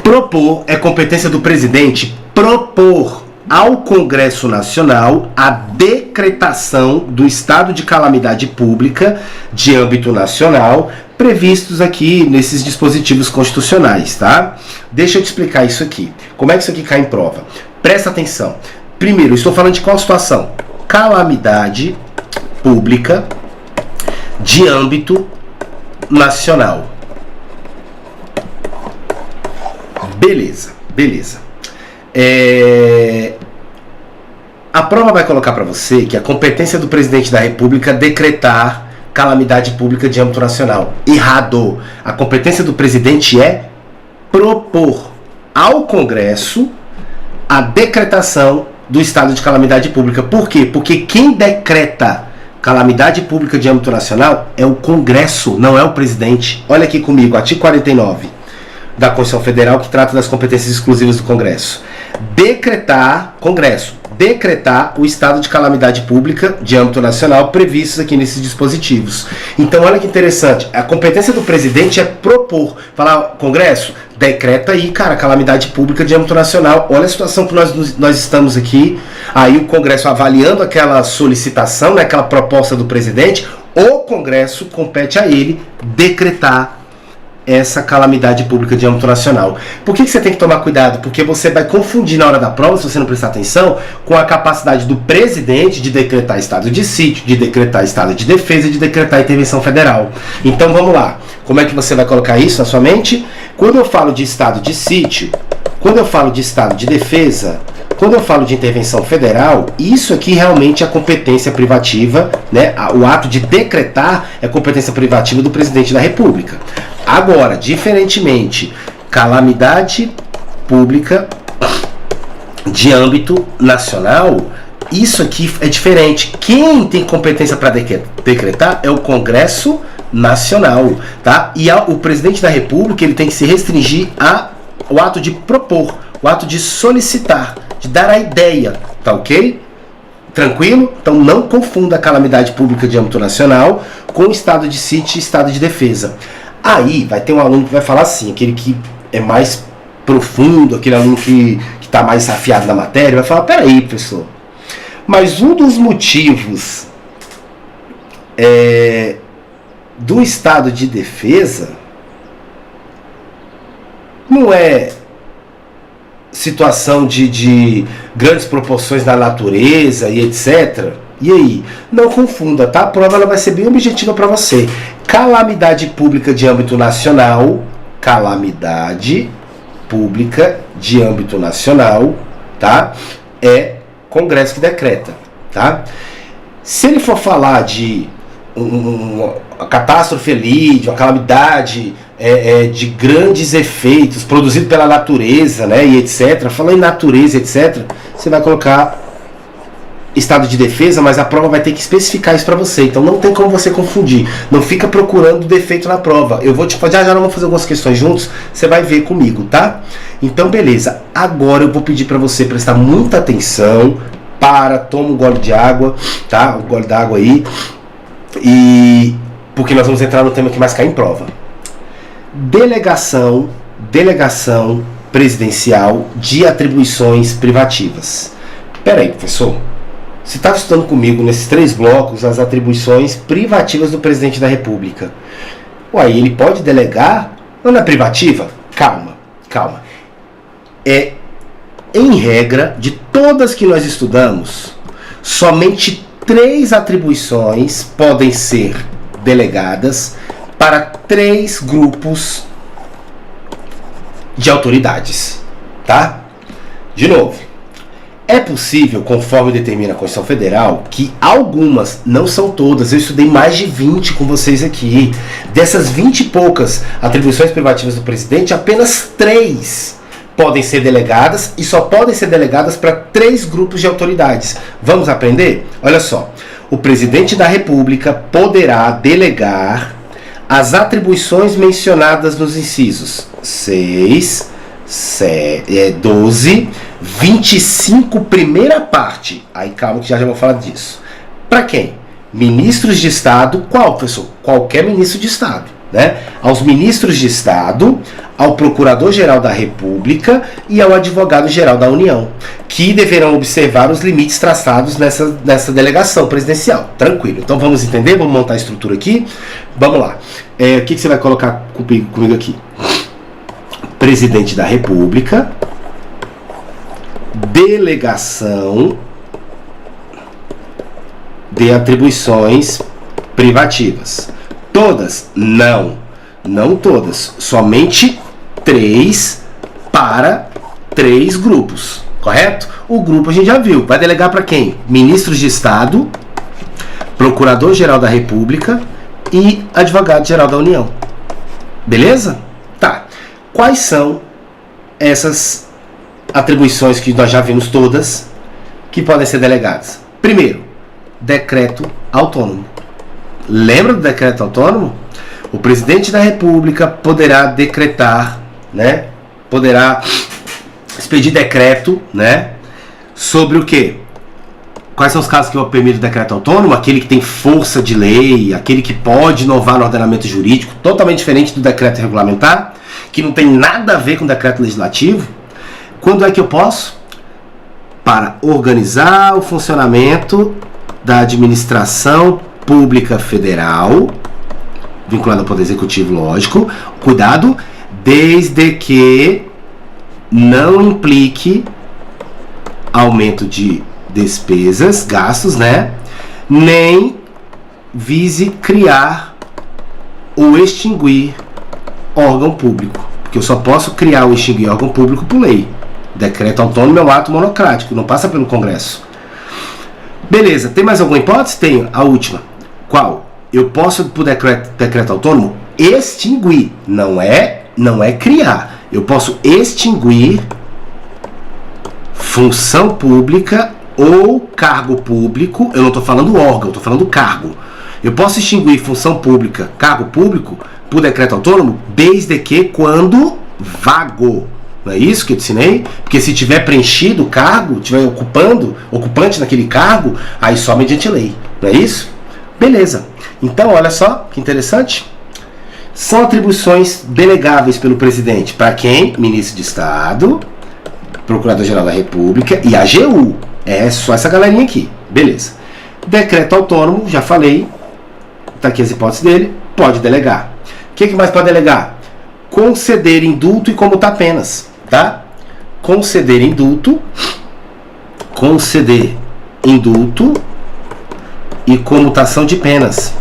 Propor é competência do presidente propor ao Congresso Nacional a decretação do estado de calamidade pública de âmbito nacional, previstos aqui nesses dispositivos constitucionais, tá? Deixa eu te explicar isso aqui. Como é que isso aqui cai em prova? Presta atenção. Primeiro, estou falando de qual situação? Calamidade pública de âmbito nacional. Beleza. A prova vai colocar para você que a competência do presidente da República é decretar calamidade pública de âmbito nacional. Errado. A competência do presidente é propor ao Congresso a decretação do estado de calamidade pública. Por quê? Porque quem decreta calamidade pública de âmbito nacional é o Congresso, não é o presidente. Olha aqui comigo, artigo 49 da Constituição Federal, que trata das competências exclusivas do Congresso. Decretar o estado de calamidade pública de âmbito nacional previstos aqui nesses dispositivos. Então, olha que interessante, a competência do presidente é propor, falar, Congresso, decreta aí, cara, calamidade pública de âmbito nacional. Olha a situação que nós estamos aqui. Aí o Congresso avaliando aquela solicitação, né, aquela proposta do presidente, o Congresso compete a ele decretar essa calamidade pública de âmbito nacional. Por que você tem que tomar cuidado? Porque você vai confundir na hora da prova, se você não prestar atenção, com a capacidade do presidente de decretar estado de sítio, de decretar estado de defesa e de decretar intervenção federal. Então vamos lá. Como é que você vai colocar isso na sua mente? Quando eu falo de estado de sítio, quando eu falo de estado de defesa, quando eu falo de intervenção federal, isso aqui realmente é competência privativa, né? O ato de decretar é competência privativa do presidente da República. Agora, diferentemente, calamidade pública de âmbito nacional, isso aqui é diferente. Quem tem competência para decretar é o Congresso Nacional, tá? E o presidente da República, ele tem que se restringir ao ato de propor, o ato de solicitar, de dar a ideia, tá ok? Tranquilo? Então não confunda a calamidade pública de âmbito nacional com o estado de sítio e estado de defesa. Aí vai ter um aluno que vai falar assim, aquele que é mais profundo, aquele aluno que está mais afiado na matéria, vai falar, peraí, professor, mas um dos motivos do estado de defesa não é situação de grandes proporções da natureza e etc. E aí? Não confunda, tá? A prova ela vai ser bem objetiva para você. Calamidade pública de âmbito nacional, calamidade pública de âmbito nacional, tá? É Congresso que decreta, tá? Se ele for falar de uma catástrofe ali, de uma calamidade de grandes efeitos produzido pela natureza, né, e etc. Falando em natureza, etc., você vai colocar estado de defesa, mas a prova vai ter que especificar isso para você. Então não tem como você confundir. Não fica procurando defeito na prova. Eu vou te já nós vamos fazer algumas questões juntos. Você vai ver comigo, tá? Então beleza. Agora eu vou pedir para você prestar muita atenção. Toma um gole de água, tá? Um gole d'água aí. E porque nós vamos entrar no tema que mais cai em prova. Delegação presidencial de atribuições privativas. Peraí, professor. Você está estudando comigo nesses 3 blocos as atribuições privativas do presidente da República. Uai, ele pode delegar? Não é privativa? Calma. Em regra, de todas que nós estudamos, somente 3 atribuições podem ser delegadas para 3 grupos de autoridades, tá? De novo, é possível, conforme determina a Constituição Federal, que algumas, não são todas, eu estudei mais de 20 com vocês aqui, dessas 20 e poucas atribuições privativas do presidente, apenas 3 podem ser delegadas e só podem ser delegadas para 3 grupos de autoridades. Vamos aprender? Olha só, o presidente da República poderá delegar as atribuições mencionadas nos incisos 6, 12, 25, primeira parte. Aí calma que já vou falar disso. Para quem? Ministros de Estado. Qual, professor? Qualquer ministro de Estado, né? Aos ministros de Estado, ao Procurador-Geral da República e ao Advogado-Geral da União, que deverão observar os limites traçados nessa delegação presidencial. Tranquilo. Então vamos entender? Vamos montar a estrutura aqui? Vamos lá. O que você vai colocar comigo aqui? Presidente da República delegação de atribuições privativas. Todas? Não. Não todas. Somente 3 para 3 grupos. Correto? O grupo a gente já viu. Vai delegar para quem? Ministros de Estado, Procurador-Geral da República e Advogado-Geral da União. Beleza? Tá. Quais são essas atribuições que nós já vimos todas que podem ser delegadas? Primeiro, decreto autônomo. Lembra do decreto autônomo? O presidente da República poderá decretar, né? Poderá expedir decreto, né? Sobre o quê? Quais são os casos que eu permito o decreto autônomo? Aquele que tem força de lei, aquele que pode inovar no ordenamento jurídico, totalmente diferente do decreto regulamentar, que não tem nada a ver com o decreto legislativo. Quando é que eu posso? Para organizar o funcionamento da administração pública federal, vinculado ao Poder Executivo, lógico. Cuidado, desde que não implique aumento de despesas, gastos, né? Nem vise criar ou extinguir órgão público. Porque eu só posso criar ou extinguir órgão público por lei. Decreto autônomo é um ato monocrático, não passa pelo Congresso. Beleza, tem mais alguma hipótese? Tenho, a última. Qual? Eu posso, por decreto autônomo, extinguir. Não é criar. Eu posso extinguir função pública ou cargo público. Eu não estou falando órgão, estou falando cargo. Eu posso extinguir função pública, cargo público, por decreto autônomo, desde que quando vago. Não é isso que eu te ensinei? Porque se tiver preenchido o cargo, tiver ocupante naquele cargo, aí só mediante lei. Não é isso? Beleza. Então, olha só que interessante. São atribuições delegáveis pelo presidente. Para quem? Ministro de Estado, Procurador-Geral da República e AGU. É só essa galerinha aqui. Beleza. Decreto autônomo, já falei. Tá aqui as hipóteses dele. Pode delegar. O que mais pode delegar? Conceder indulto e comutar penas. Tá? Conceder indulto e comutação de penas.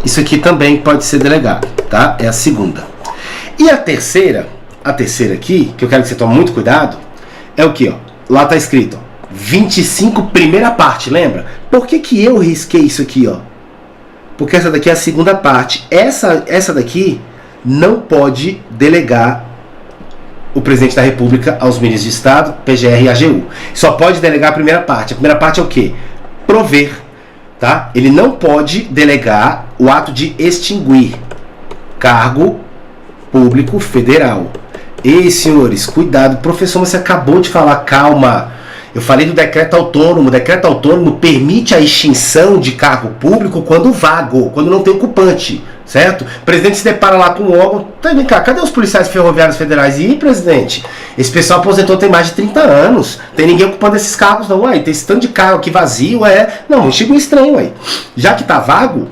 Isso aqui também pode ser delegado, tá? É a segunda. E a terceira aqui, que eu quero que você tome muito cuidado, é o que, ó? Lá tá escrito, ó, 25 primeira parte, lembra? Por que eu risquei isso aqui, ó? Porque essa daqui é a segunda parte. Essa daqui não pode delegar o presidente da República aos ministros de Estado, PGR e AGU. Só pode delegar a primeira parte. A primeira parte é o quê? Prover. Tá? Ele não pode delegar o ato de extinguir cargo público federal. Ei, senhores, cuidado. Professor, você acabou de falar, calma. Eu falei do decreto autônomo. O decreto autônomo permite a extinção de cargo público quando vago, quando não tem ocupante, certo? O presidente se depara lá com um órgão. Tá, vem cá, cadê os policiais ferroviários federais? E presidente, esse pessoal aposentou tem mais de 30 anos. Tem ninguém ocupando esses cargos, não. Ué, tem esse tanto de cargo aqui vazio, Não, chega um estranho aí. Já que tá vago,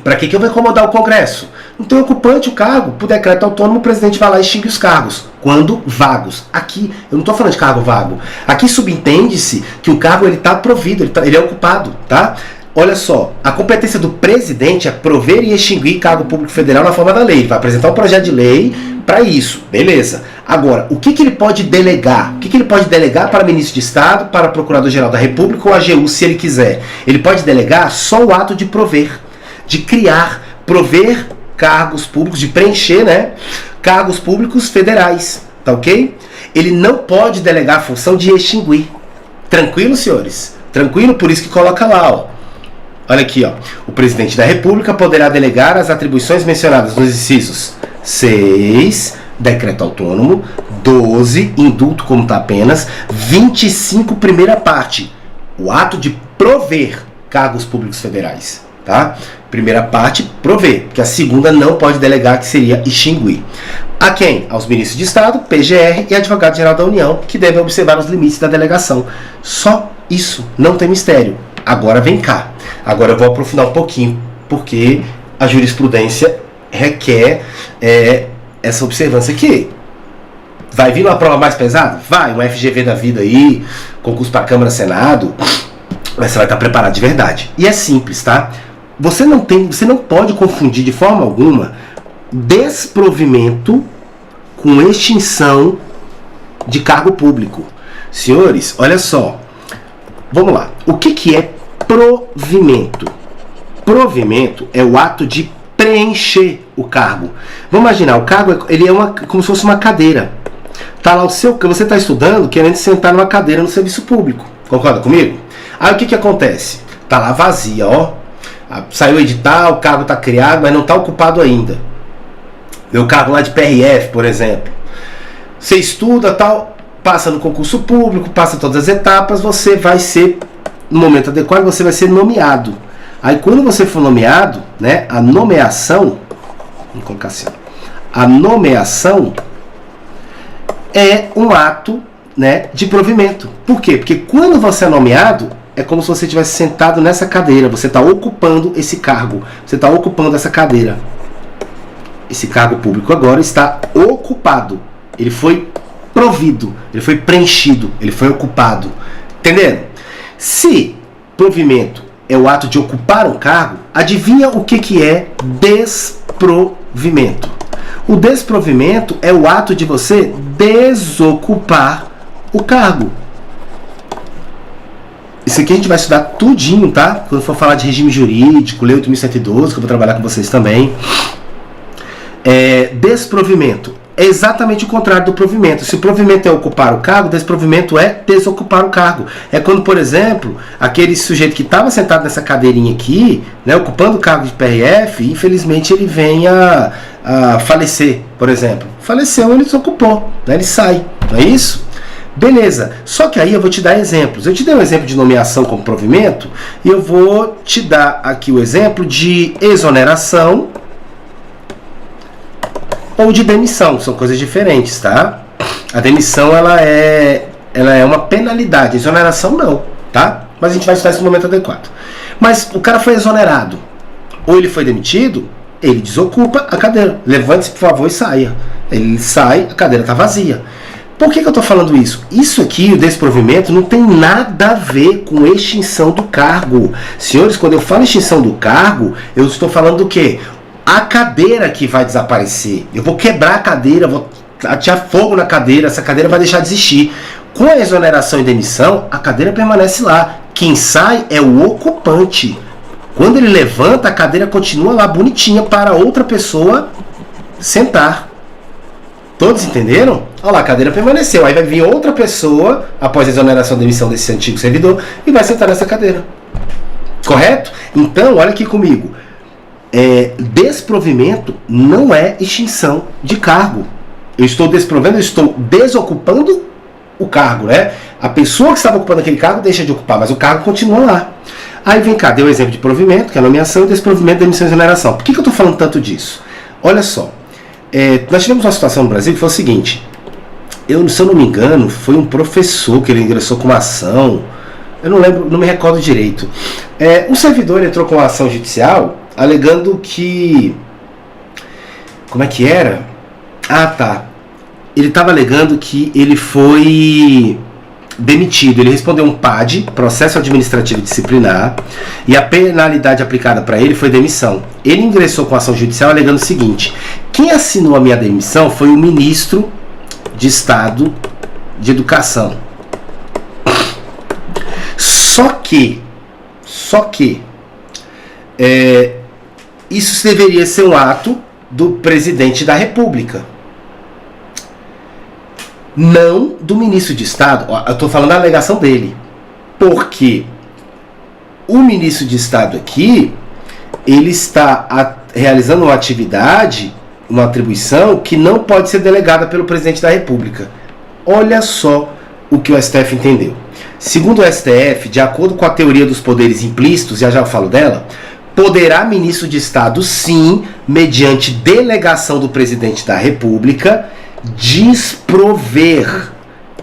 pra que eu vou incomodar o Congresso? Não tem ocupante o cargo. Por decreto autônomo, o presidente vai lá e extingue os cargos. Quando vagos. Aqui, eu não estou falando de cargo vago. Aqui subentende-se que o cargo ele está provido, ele é ocupado, tá? Olha só, a competência do presidente é prover e extinguir cargo público federal na forma da lei. Ele vai apresentar um projeto de lei para isso, beleza. Agora, o que ele pode delegar? O que ele pode delegar para ministro de Estado, para Procurador-Geral da República ou AGU, se ele quiser? Ele pode delegar só o ato de prover, de criar, prover cargos públicos, de preencher, né, cargos públicos federais, tá ok? Ele não pode delegar a função de extinguir. Tranquilo, senhores? Tranquilo? Por isso que coloca lá, ó. Olha aqui, ó. O presidente da República poderá delegar as atribuições mencionadas nos incisos 6, decreto autônomo, 12, indulto comutar penas, 25, primeira parte, o ato de prover cargos públicos federais, tá? Primeira parte, prover, que a segunda não pode delegar, que seria extinguir. A quem? Aos ministros de Estado, PGR e Advogado-Geral da União, que devem observar os limites da delegação. Só isso, não tem mistério. Agora vem cá. Agora eu vou aprofundar um pouquinho, porque a jurisprudência requer essa observância aqui. Vai vir uma prova mais pesada? Vai, um FGV da vida aí, concurso para Câmara, Senado, mas você vai estar preparado de verdade. E é simples, tá? Você não pode confundir de forma alguma desprovimento com extinção de cargo público. Senhores, olha só. Vamos lá. O que é provimento? Provimento é o ato de preencher o cargo. Vamos imaginar, o cargo ele é como se fosse uma cadeira. Tá lá você está estudando, querendo sentar numa cadeira no serviço público. Concorda comigo? Aí o que acontece? Tá lá vazia, ó. Saiu o edital, o cargo está criado, mas não está ocupado ainda. Meu cargo lá de PRF, por exemplo. Você estuda, tal, passa no concurso público, passa todas as etapas, você vai ser, no momento adequado, você vai ser nomeado. Aí quando você for nomeado, né, a nomeação, vamos colocar assim, a nomeação é um ato, né, de provimento. Por quê? Porque quando você é nomeado, é como se você estivesse sentado nessa cadeira, você está ocupando esse cargo, você está ocupando essa cadeira. Esse cargo público agora está ocupado. Ele foi provido, ele foi preenchido, ele foi ocupado. Entendendo? Se provimento é o ato de ocupar um cargo, adivinha o que é desprovimento? O desprovimento é o ato de você desocupar o cargo. Isso aqui a gente vai estudar tudinho, tá? Quando for falar de regime jurídico, Lei 8.112, que eu vou trabalhar com vocês também. Desprovimento é exatamente o contrário do provimento. Se o provimento é ocupar o cargo, desprovimento é desocupar o cargo. É quando, por exemplo, aquele sujeito que estava sentado nessa cadeirinha aqui, né, ocupando o cargo de PRF, infelizmente ele vem a falecer, por exemplo. Faleceu, ele desocupou, né, ele sai, não é isso? Beleza, só que aí eu vou te dar exemplos. Eu te dei um exemplo de nomeação como provimento e eu vou te dar aqui o exemplo de exoneração ou de demissão. São coisas diferentes, tá? A demissão ela é uma penalidade, a exoneração não, tá? Mas a gente vai estudar isso no momento adequado. Mas o cara foi exonerado ou ele foi demitido, ele desocupa a cadeira. Levante-se, por favor, e saia. Ele sai, a cadeira está vazia. Por que eu estou falando isso? Isso aqui, o desprovimento, não tem nada a ver com extinção do cargo. Senhores, quando eu falo extinção do cargo, eu estou falando do quê? A cadeira que vai desaparecer. Eu vou quebrar a cadeira, vou atear fogo na cadeira, essa cadeira vai deixar de existir. Com a exoneração e demissão, a cadeira permanece lá. Quem sai é o ocupante. Quando ele levanta, a cadeira continua lá bonitinha para outra pessoa sentar. Todos entenderam? Olha lá, a cadeira permaneceu. Aí vai vir outra pessoa, após a exoneração e demissão desse antigo servidor, e vai sentar nessa cadeira. Correto? Então, olha aqui comigo. Desprovimento não é extinção de cargo. Eu estou desprovendo, eu estou desocupando o cargo, né? A pessoa que estava ocupando aquele cargo deixa de ocupar, mas o cargo continua lá. Aí vem cá, deu o exemplo de provimento, que é a nomeação, e desprovimento, demissão e exoneração. Por que eu estou falando tanto disso? Olha só. Nós tivemos uma situação no Brasil que foi o seguinte. Se eu não me engano, foi um professor que ele ingressou com uma ação. Eu não lembro, não me recordo direito. Um servidor entrou com uma ação judicial alegando que... Como é que era? Ah, tá. Ele estava alegando que ele foi demitido. Ele respondeu um PAD, processo administrativo disciplinar, e a penalidade aplicada para ele foi demissão. Ele ingressou com ação judicial alegando o seguinte: quem assinou a minha demissão foi o ministro de Estado de Educação. Só que isso deveria ser um ato do presidente da República, não do ministro de Estado. Eu estou falando da alegação dele, porque o ministro de Estado aqui, ele está realizando uma atividade, uma atribuição que não pode ser delegada pelo presidente da República. Olha só o que o STF entendeu. Segundo o STF, de acordo com a teoria dos poderes implícitos, já eu falo dela, poderá ministro de Estado, sim, mediante delegação do presidente da República, desprover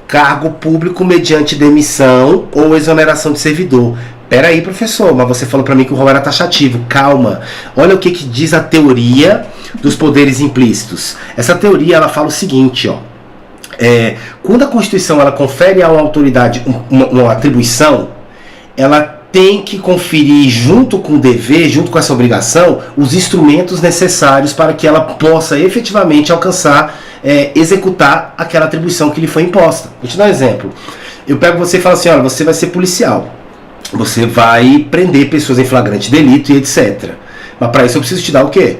cargo público mediante demissão ou exoneração de servidor. Peraí, professor, mas você falou para mim que o rol era taxativo. Calma. Olha o que diz a teoria dos poderes implícitos. Essa teoria ela fala o seguinte, ó. Quando a Constituição ela confere a uma autoridade uma atribuição, ela tem que conferir junto com o dever, junto com essa obrigação, os instrumentos necessários para que ela possa efetivamente alcançar, executar aquela atribuição que lhe foi imposta. Vou te dar um exemplo. Eu pego você e falo assim, olha, você vai ser policial, você vai prender pessoas em flagrante delito e etc. Mas para isso eu preciso te dar o quê?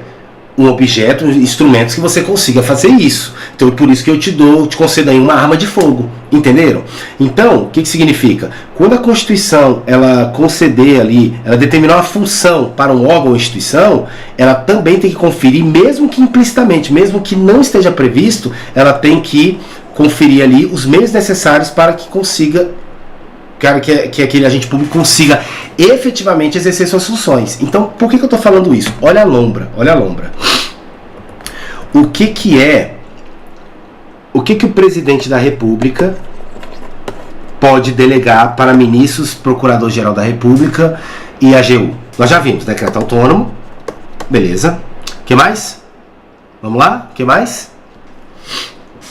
Um objeto, instrumentos que você consiga fazer isso. Então é por isso que eu te concedo aí uma arma de fogo, entenderam? Então, o que significa? Quando a Constituição ela conceder ali, ela determinar uma função para um órgão ou instituição, ela também tem que conferir, mesmo que implicitamente, mesmo que não esteja previsto, ela tem que conferir ali os meios necessários para que consiga, que aquele agente público consiga efetivamente exercer suas funções. Então, por que eu estou falando isso? Olha a lombra, olha a lombra. O que o presidente da República pode delegar para ministros, procurador-geral da República e AGU? Nós já vimos, decreto autônomo, beleza. O que mais? Vamos lá, o que mais?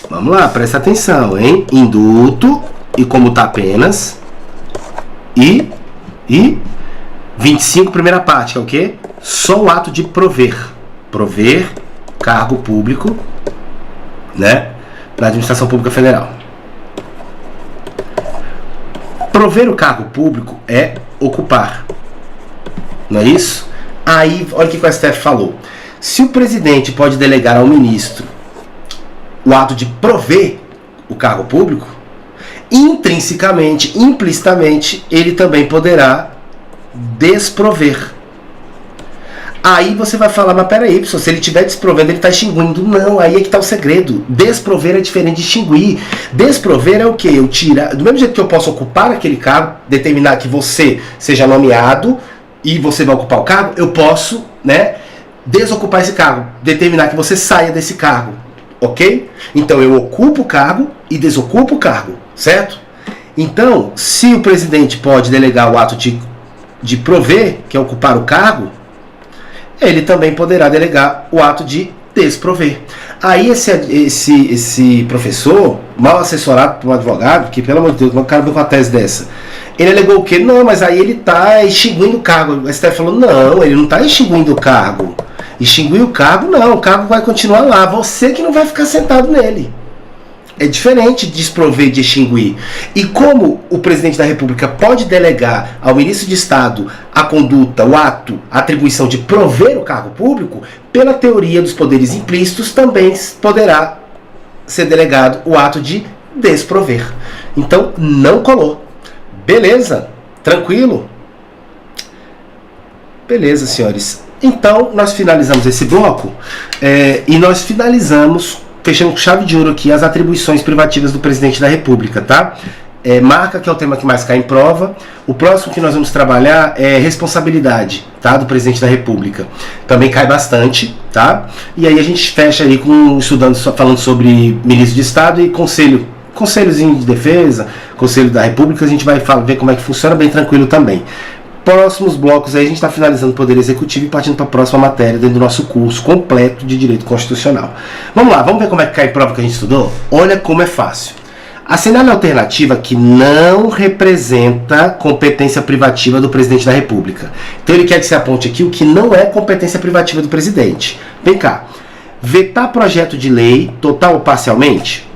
Vamos lá, presta atenção, hein? Indulto e comutar penas. E 25, primeira parte, que é o quê? Só o ato de prover cargo público, né, na administração pública federal. Prover o cargo público é ocupar, não é isso? Aí, olha o que o STF falou. Se o presidente pode delegar ao ministro o ato de prover o cargo público, intrinsecamente, implicitamente, ele também poderá desprover. Aí você vai falar, mas peraí, se ele estiver desprovendo, ele está extinguindo. Não, aí é que está o segredo. Desprover é diferente de extinguir. Desprover é o quê? Eu tirar, do mesmo jeito que eu posso ocupar aquele cargo, determinar que você seja nomeado e você vai ocupar o cargo, eu posso, né, desocupar esse cargo, determinar que você saia desse cargo, ok? Então eu ocupo o cargo e desocupo o cargo, certo? Então, se o presidente pode delegar o ato de prover, que é ocupar o cargo, ele também poderá delegar o ato de desprover. Aí esse professor, mal assessorado por um advogado, que pelo amor de Deus, o cara veio com a tese dessa, ele alegou o quê? Não, mas aí ele está extinguindo o cargo. O STF falou, não, ele não está extinguindo o cargo. Extinguir o cargo, não, o cargo vai continuar lá, você que não vai ficar sentado nele. É diferente de desprover, de extinguir. E como o presidente da República pode delegar ao ministro de Estado a conduta, o ato, a atribuição de prover o cargo público, pela teoria dos poderes implícitos também poderá ser delegado o ato de desprover. Então, não colou. Beleza? Tranquilo? Beleza, senhores. Então, nós finalizamos esse bloco e nós finalizamos, fechando com chave de ouro aqui, as atribuições privativas do presidente da República, tá? Marca, que é o tema que mais cai em prova. O próximo que nós vamos trabalhar é responsabilidade, tá? Do presidente da República. Também cai bastante, tá? E aí a gente fecha aí falando sobre ministro de Estado e conselhozinho de defesa, conselho da República. A gente vai ver como é que funciona, bem tranquilo também. Próximos blocos aí a gente está finalizando o Poder Executivo e partindo para a próxima matéria dentro do nosso curso completo de Direito Constitucional. Vamos lá, vamos ver como é que cai a prova que a gente estudou? Olha como é fácil. Assinale a alternativa que não representa competência privativa do presidente da República. Então ele quer que você aponte aqui o que não é competência privativa do presidente. Vem cá. Vetar projeto de lei total ou parcialmente?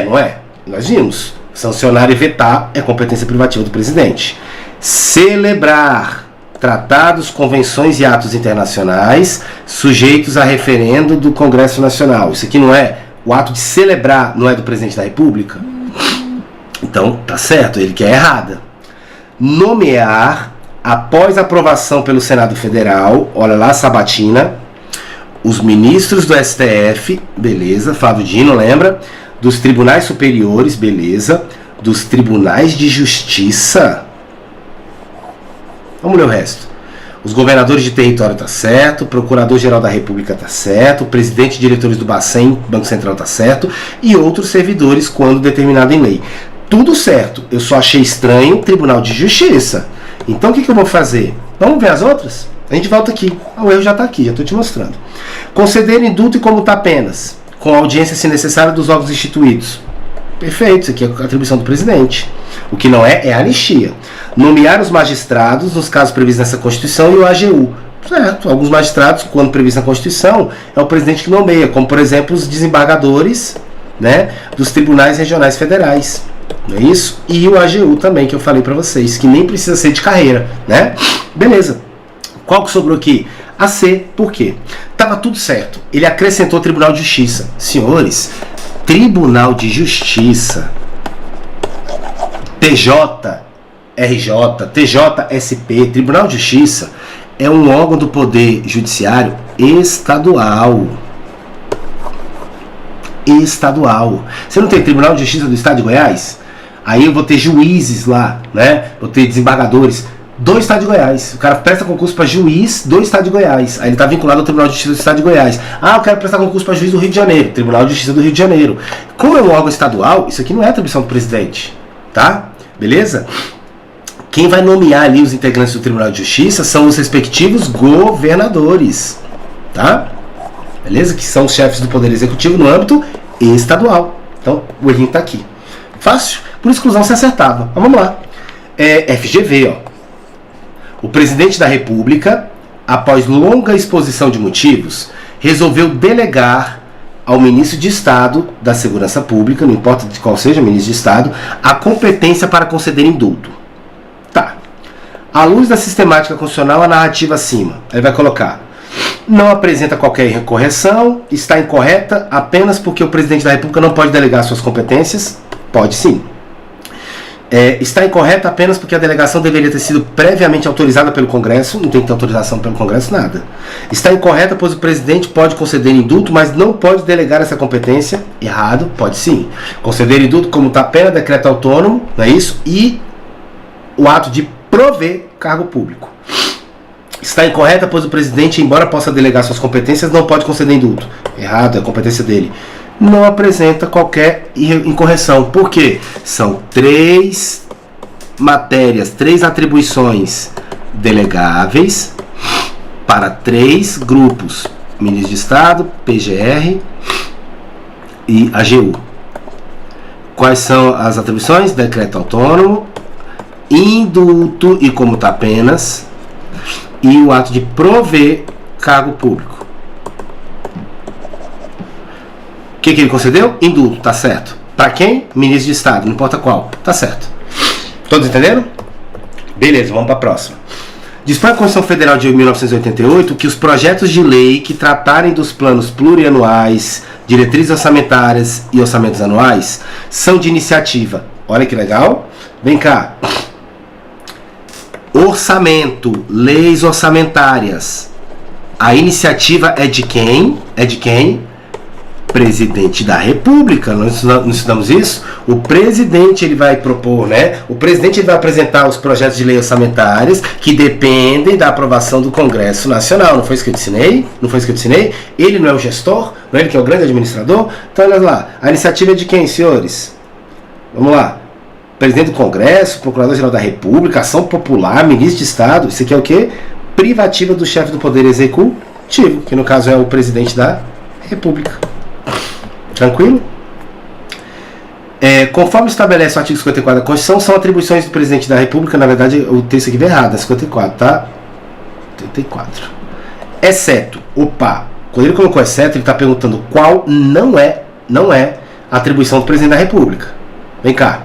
Não é? Nós vimos. Sancionar e vetar é competência privativa do presidente. Celebrar tratados, convenções e atos internacionais sujeitos a referendo do Congresso Nacional. Isso aqui não é? O ato de celebrar não é do presidente da República? Então, tá certo, ele que é errada. Nomear, após aprovação pelo Senado Federal, olha lá, sabatina, os ministros do STF, beleza, Flávio Dino, lembra? Dos tribunais superiores, beleza. Dos tribunais de justiça. Vamos ler o resto. Os governadores de território tá certo, o procurador-geral da República tá certo, o presidente e diretores do Bacen, Banco Central tá certo, e outros servidores quando determinado em lei. Tudo certo. Eu só achei estranho o Tribunal de Justiça. Então o que eu vou fazer? Vamos ver as outras? A gente volta aqui. O erro já está aqui, já estou te mostrando. Conceder indulto e comutar penas. com audiência, se necessário, dos órgãos instituídos. Perfeito, isso aqui é a atribuição do presidente. O que não é a anistia. Nomear os magistrados, nos casos previstos nessa Constituição, e o AGU. Certo, alguns magistrados, quando previsto na Constituição, é o presidente que nomeia, como, por exemplo, os desembargadores, né, dos tribunais regionais federais. Não é isso? E o AGU também, que eu falei para vocês, que nem precisa ser de carreira, né? Beleza. Qual que sobrou aqui? A C, por quê? Tava tudo certo. Ele acrescentou o Tribunal de Justiça. Senhores, Tribunal de Justiça, TJRJ, TJSP, Tribunal de Justiça, é um órgão do Poder Judiciário estadual. Estadual. Você não tem Tribunal de Justiça do Estado de Goiás? Aí eu vou ter juízes lá, né? Vou ter desembargadores do Estado de Goiás. O cara presta concurso para juiz do Estado de Goiás. Aí ele está vinculado ao Tribunal de Justiça do Estado de Goiás. Ah, eu quero prestar concurso para juiz do Rio de Janeiro. Tribunal de Justiça do Rio de Janeiro. Como é um órgão estadual, isso aqui não é atribuição do presidente, tá? Beleza? Quem vai nomear ali os integrantes do Tribunal de Justiça são os respectivos governadores, tá? Beleza? Que são os chefes do Poder Executivo no âmbito estadual. Então, o errinho está aqui. Fácil? Por exclusão se acertava. Mas vamos lá. FGV, ó. O presidente da República, após longa exposição de motivos, resolveu delegar ao ministro de Estado da Segurança Pública, não importa de qual seja o ministro de Estado, a competência para conceder indulto. Tá. À luz da sistemática constitucional, a narrativa acima. Aí vai colocar: não apresenta qualquer correção, está incorreta apenas porque o presidente da República não pode delegar suas competências. Pode sim. Está incorreta apenas porque a delegação deveria ter sido previamente autorizada pelo Congresso. Não tem que ter autorização pelo Congresso, nada. Está incorreta pois o presidente pode conceder indulto, mas não pode delegar essa competência. Errado, pode sim. Conceder indulto como está pena, decreto autônomo, não é isso? E o ato de prover cargo público. Está incorreta pois o presidente, embora possa delegar suas competências, não pode conceder indulto. Errado, é a competência dele. Não apresenta qualquer incorreção. Por quê? São 3 matérias, 3 atribuições delegáveis para 3 grupos: Ministro de Estado, PGR e AGU. Quais são as atribuições? Decreto autônomo, indulto e comutar apenas, e o ato de prover cargo público. O que ele concedeu? Indulto, tá certo. Para quem? Ministro de Estado, não importa qual. Tá certo. Todos entenderam? Beleza, vamos para a próxima. Dispõe a Constituição Federal de 1988 que os projetos de lei que tratarem dos planos plurianuais, diretrizes orçamentárias e orçamentos anuais são de iniciativa. Olha que legal. Vem cá. Orçamento, leis orçamentárias. A iniciativa é de quem? É de quem? Presidente da República. Nós não estudamos isso? O presidente ele vai propor, né? O presidente ele vai apresentar os projetos de lei orçamentárias que dependem da aprovação do Congresso Nacional. Não foi isso que eu te ensinei? Não foi isso que eu te ensinei? Ele não é o gestor? Não é ele que é o grande administrador? Então olha lá, a iniciativa é de quem, senhores? Vamos lá. Presidente do Congresso, Procurador-Geral da República, Ação Popular, Ministro de Estado. Isso aqui é o quê? Privativa do chefe do Poder Executivo, que no caso é o presidente da República. Tranquilo? Conforme estabelece o artigo 54 da Constituição, são atribuições do presidente da República. Na verdade, o texto aqui veio errado, é 54, tá? 34. Exceto, quando ele colocou exceto, ele está perguntando qual não é atribuição do presidente da República. Vem cá.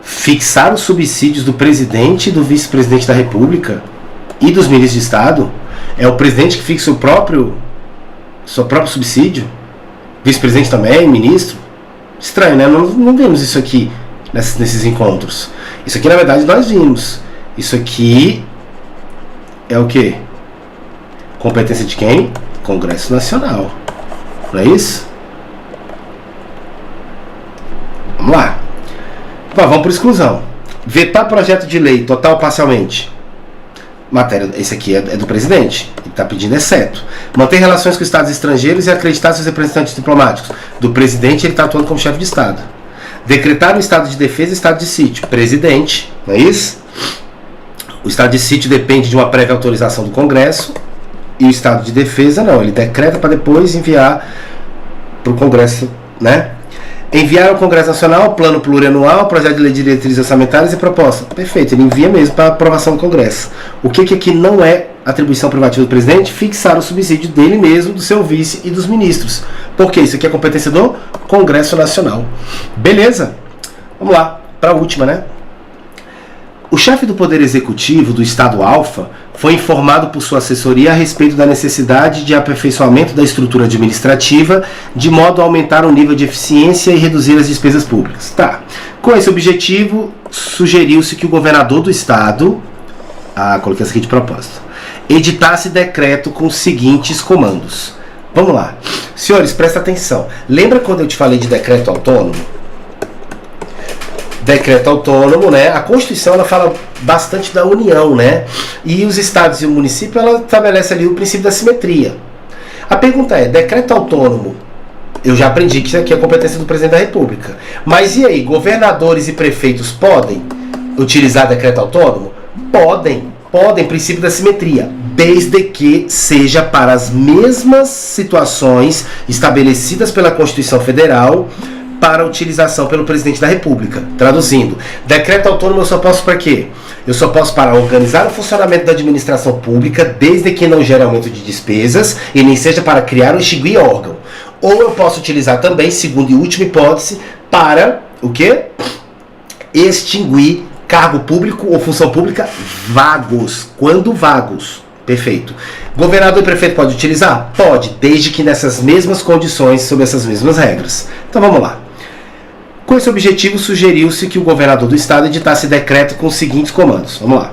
Fixar os subsídios do presidente e do vice-presidente da República e dos ministros de Estado? É o presidente que fixa o seu próprio subsídio? Vice-presidente também, ministro? Estranho, né? Não vemos isso aqui nesses encontros. Isso aqui, na verdade, nós vimos. Isso aqui é o quê? Competência de quem? Congresso Nacional. Não é isso? Vamos lá. Vamos por exclusão. Vetar projeto de lei total ou parcialmente. Matéria, esse aqui é do presidente. Ele está pedindo exceto. Manter relações com estados estrangeiros e acreditar seus representantes diplomáticos. Do presidente, ele está atuando como chefe de Estado. Decretar um estado de defesa e estado de sítio. Presidente, não é isso? O estado de sítio depende de uma prévia autorização do Congresso. E o estado de defesa não. Ele decreta para depois enviar para o Congresso, né? Enviar ao Congresso Nacional plano plurianual, projeto de lei de diretrizes orçamentárias e proposta. Perfeito, ele envia mesmo para aprovação do Congresso. O que aqui não é atribuição privativa do presidente? Fixar o subsídio dele mesmo, do seu vice e dos ministros. Porque isso aqui é competência do Congresso Nacional. Beleza? Vamos lá, para a última, né? O chefe do Poder Executivo do Estado Alfa foi informado por sua assessoria a respeito da necessidade de aperfeiçoamento da estrutura administrativa de modo a aumentar o nível de eficiência e reduzir as despesas públicas. Tá. Com esse objetivo, sugeriu-se que o governador do Estado, coloquei isso aqui de propósito, editasse decreto com os seguintes comandos. Vamos lá. Senhores, presta atenção. Lembra quando eu te falei de decreto autônomo? Decreto autônomo, né? A Constituição, ela fala bastante da união, né? E os estados e o município, ela estabelece ali o princípio da simetria. A pergunta é, decreto autônomo, eu já aprendi que isso aqui é competência do presidente da República. Mas e aí, governadores e prefeitos podem utilizar decreto autônomo? Podem, princípio da simetria, desde que seja para as mesmas situações estabelecidas pela Constituição Federal, para utilização pelo presidente da República. Traduzindo, decreto autônomo eu só posso para quê? Eu só posso para organizar o funcionamento da administração pública, desde que não gere aumento de despesas e nem seja para criar ou extinguir órgão. Ou eu posso utilizar também, segunda e última hipótese, para o quê? Extinguir cargo público ou função pública vagos. Quando vagos. Perfeito. Governador e prefeito pode utilizar? Pode, desde que nessas mesmas condições, sob essas mesmas regras. Então vamos lá. Com esse objetivo, sugeriu-se que o governador do estado editasse decreto com os seguintes comandos. Vamos lá.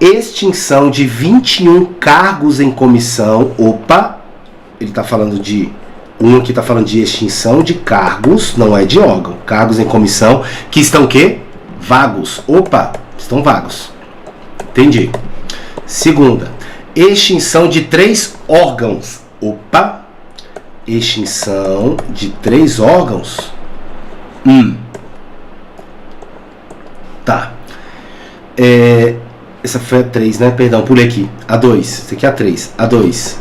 Extinção de 21 cargos em comissão. Opa, ele está falando de... Um aqui está falando de extinção de cargos, não é de órgão. Cargos em comissão que estão o quê? Vagos. Opa, estão vagos. Entendi. Segunda, extinção de 3 órgãos. Opa, extinção de 3 órgãos. Tá. Essa foi a 3, né? Perdão, pulei aqui. A 2. Essa aqui é a 3. A 2.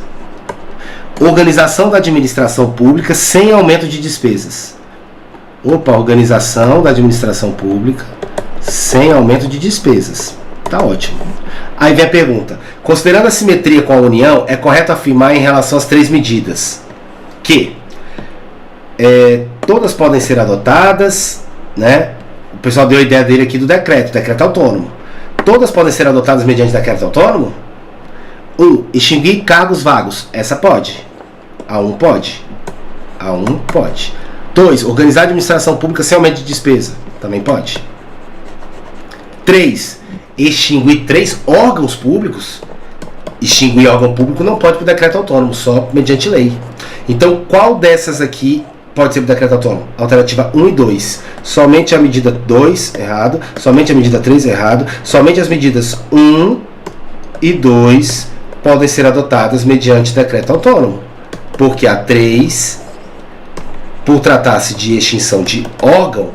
Organização da administração pública sem aumento de despesas. Opa, organização da administração pública sem aumento de despesas. Tá ótimo. Aí vem a pergunta. Considerando a simetria com a União, é correto afirmar em relação às 3 medidas que todas podem ser adotadas, né? O pessoal deu a ideia dele aqui do decreto autônomo. Todas podem ser adotadas mediante decreto autônomo? 1. Extinguir cargos vagos. Essa pode. A 1 pode. A 1 pode. 2. Organizar a administração pública sem aumento de despesa. Também pode. 3. Extinguir 3 órgãos públicos. Extinguir órgão público não pode por decreto autônomo, só mediante lei. Então, qual dessas aqui pode ser por decreto autônomo? Alternativa 1 e 2. Somente a medida 2, errado. Somente a medida 3, errado. Somente as medidas 1 e 2 podem ser adotadas mediante decreto autônomo. Porque a 3, por tratar-se de extinção de órgão,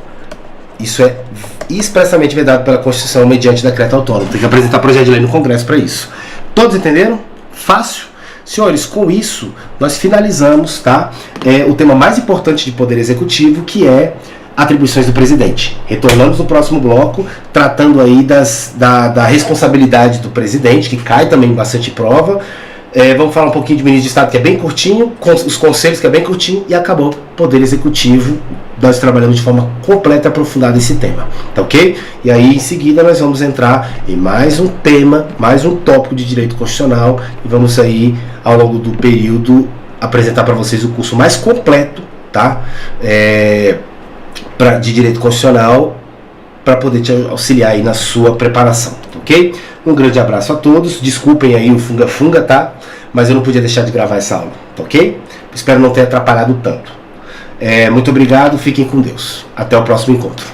isso é expressamente vedado pela Constituição mediante decreto autônomo. Tem que apresentar projeto de lei no Congresso para isso. Todos entenderam? Fácil? Senhores, com isso, nós finalizamos, tá? O tema mais importante de Poder Executivo, que é atribuições do presidente. Retornamos no próximo bloco, tratando aí da responsabilidade do presidente, que cai também bastante prova. Vamos falar um pouquinho de ministro de Estado, que é bem curtinho, os conselhos, que é bem curtinho, e acabou. Poder Executivo, nós trabalhamos de forma completa e aprofundada esse tema, tá ok? E aí, em seguida, nós vamos entrar em mais um tema, mais um tópico de direito constitucional, e vamos aí, ao longo do período, apresentar para vocês o curso mais completo, tá? De direito constitucional, para poder te auxiliar aí na sua preparação, ok? Um grande abraço a todos, desculpem aí o funga-funga, tá? Mas eu não podia deixar de gravar essa aula, ok? Espero não ter atrapalhado tanto. Muito obrigado, fiquem com Deus. Até o próximo encontro.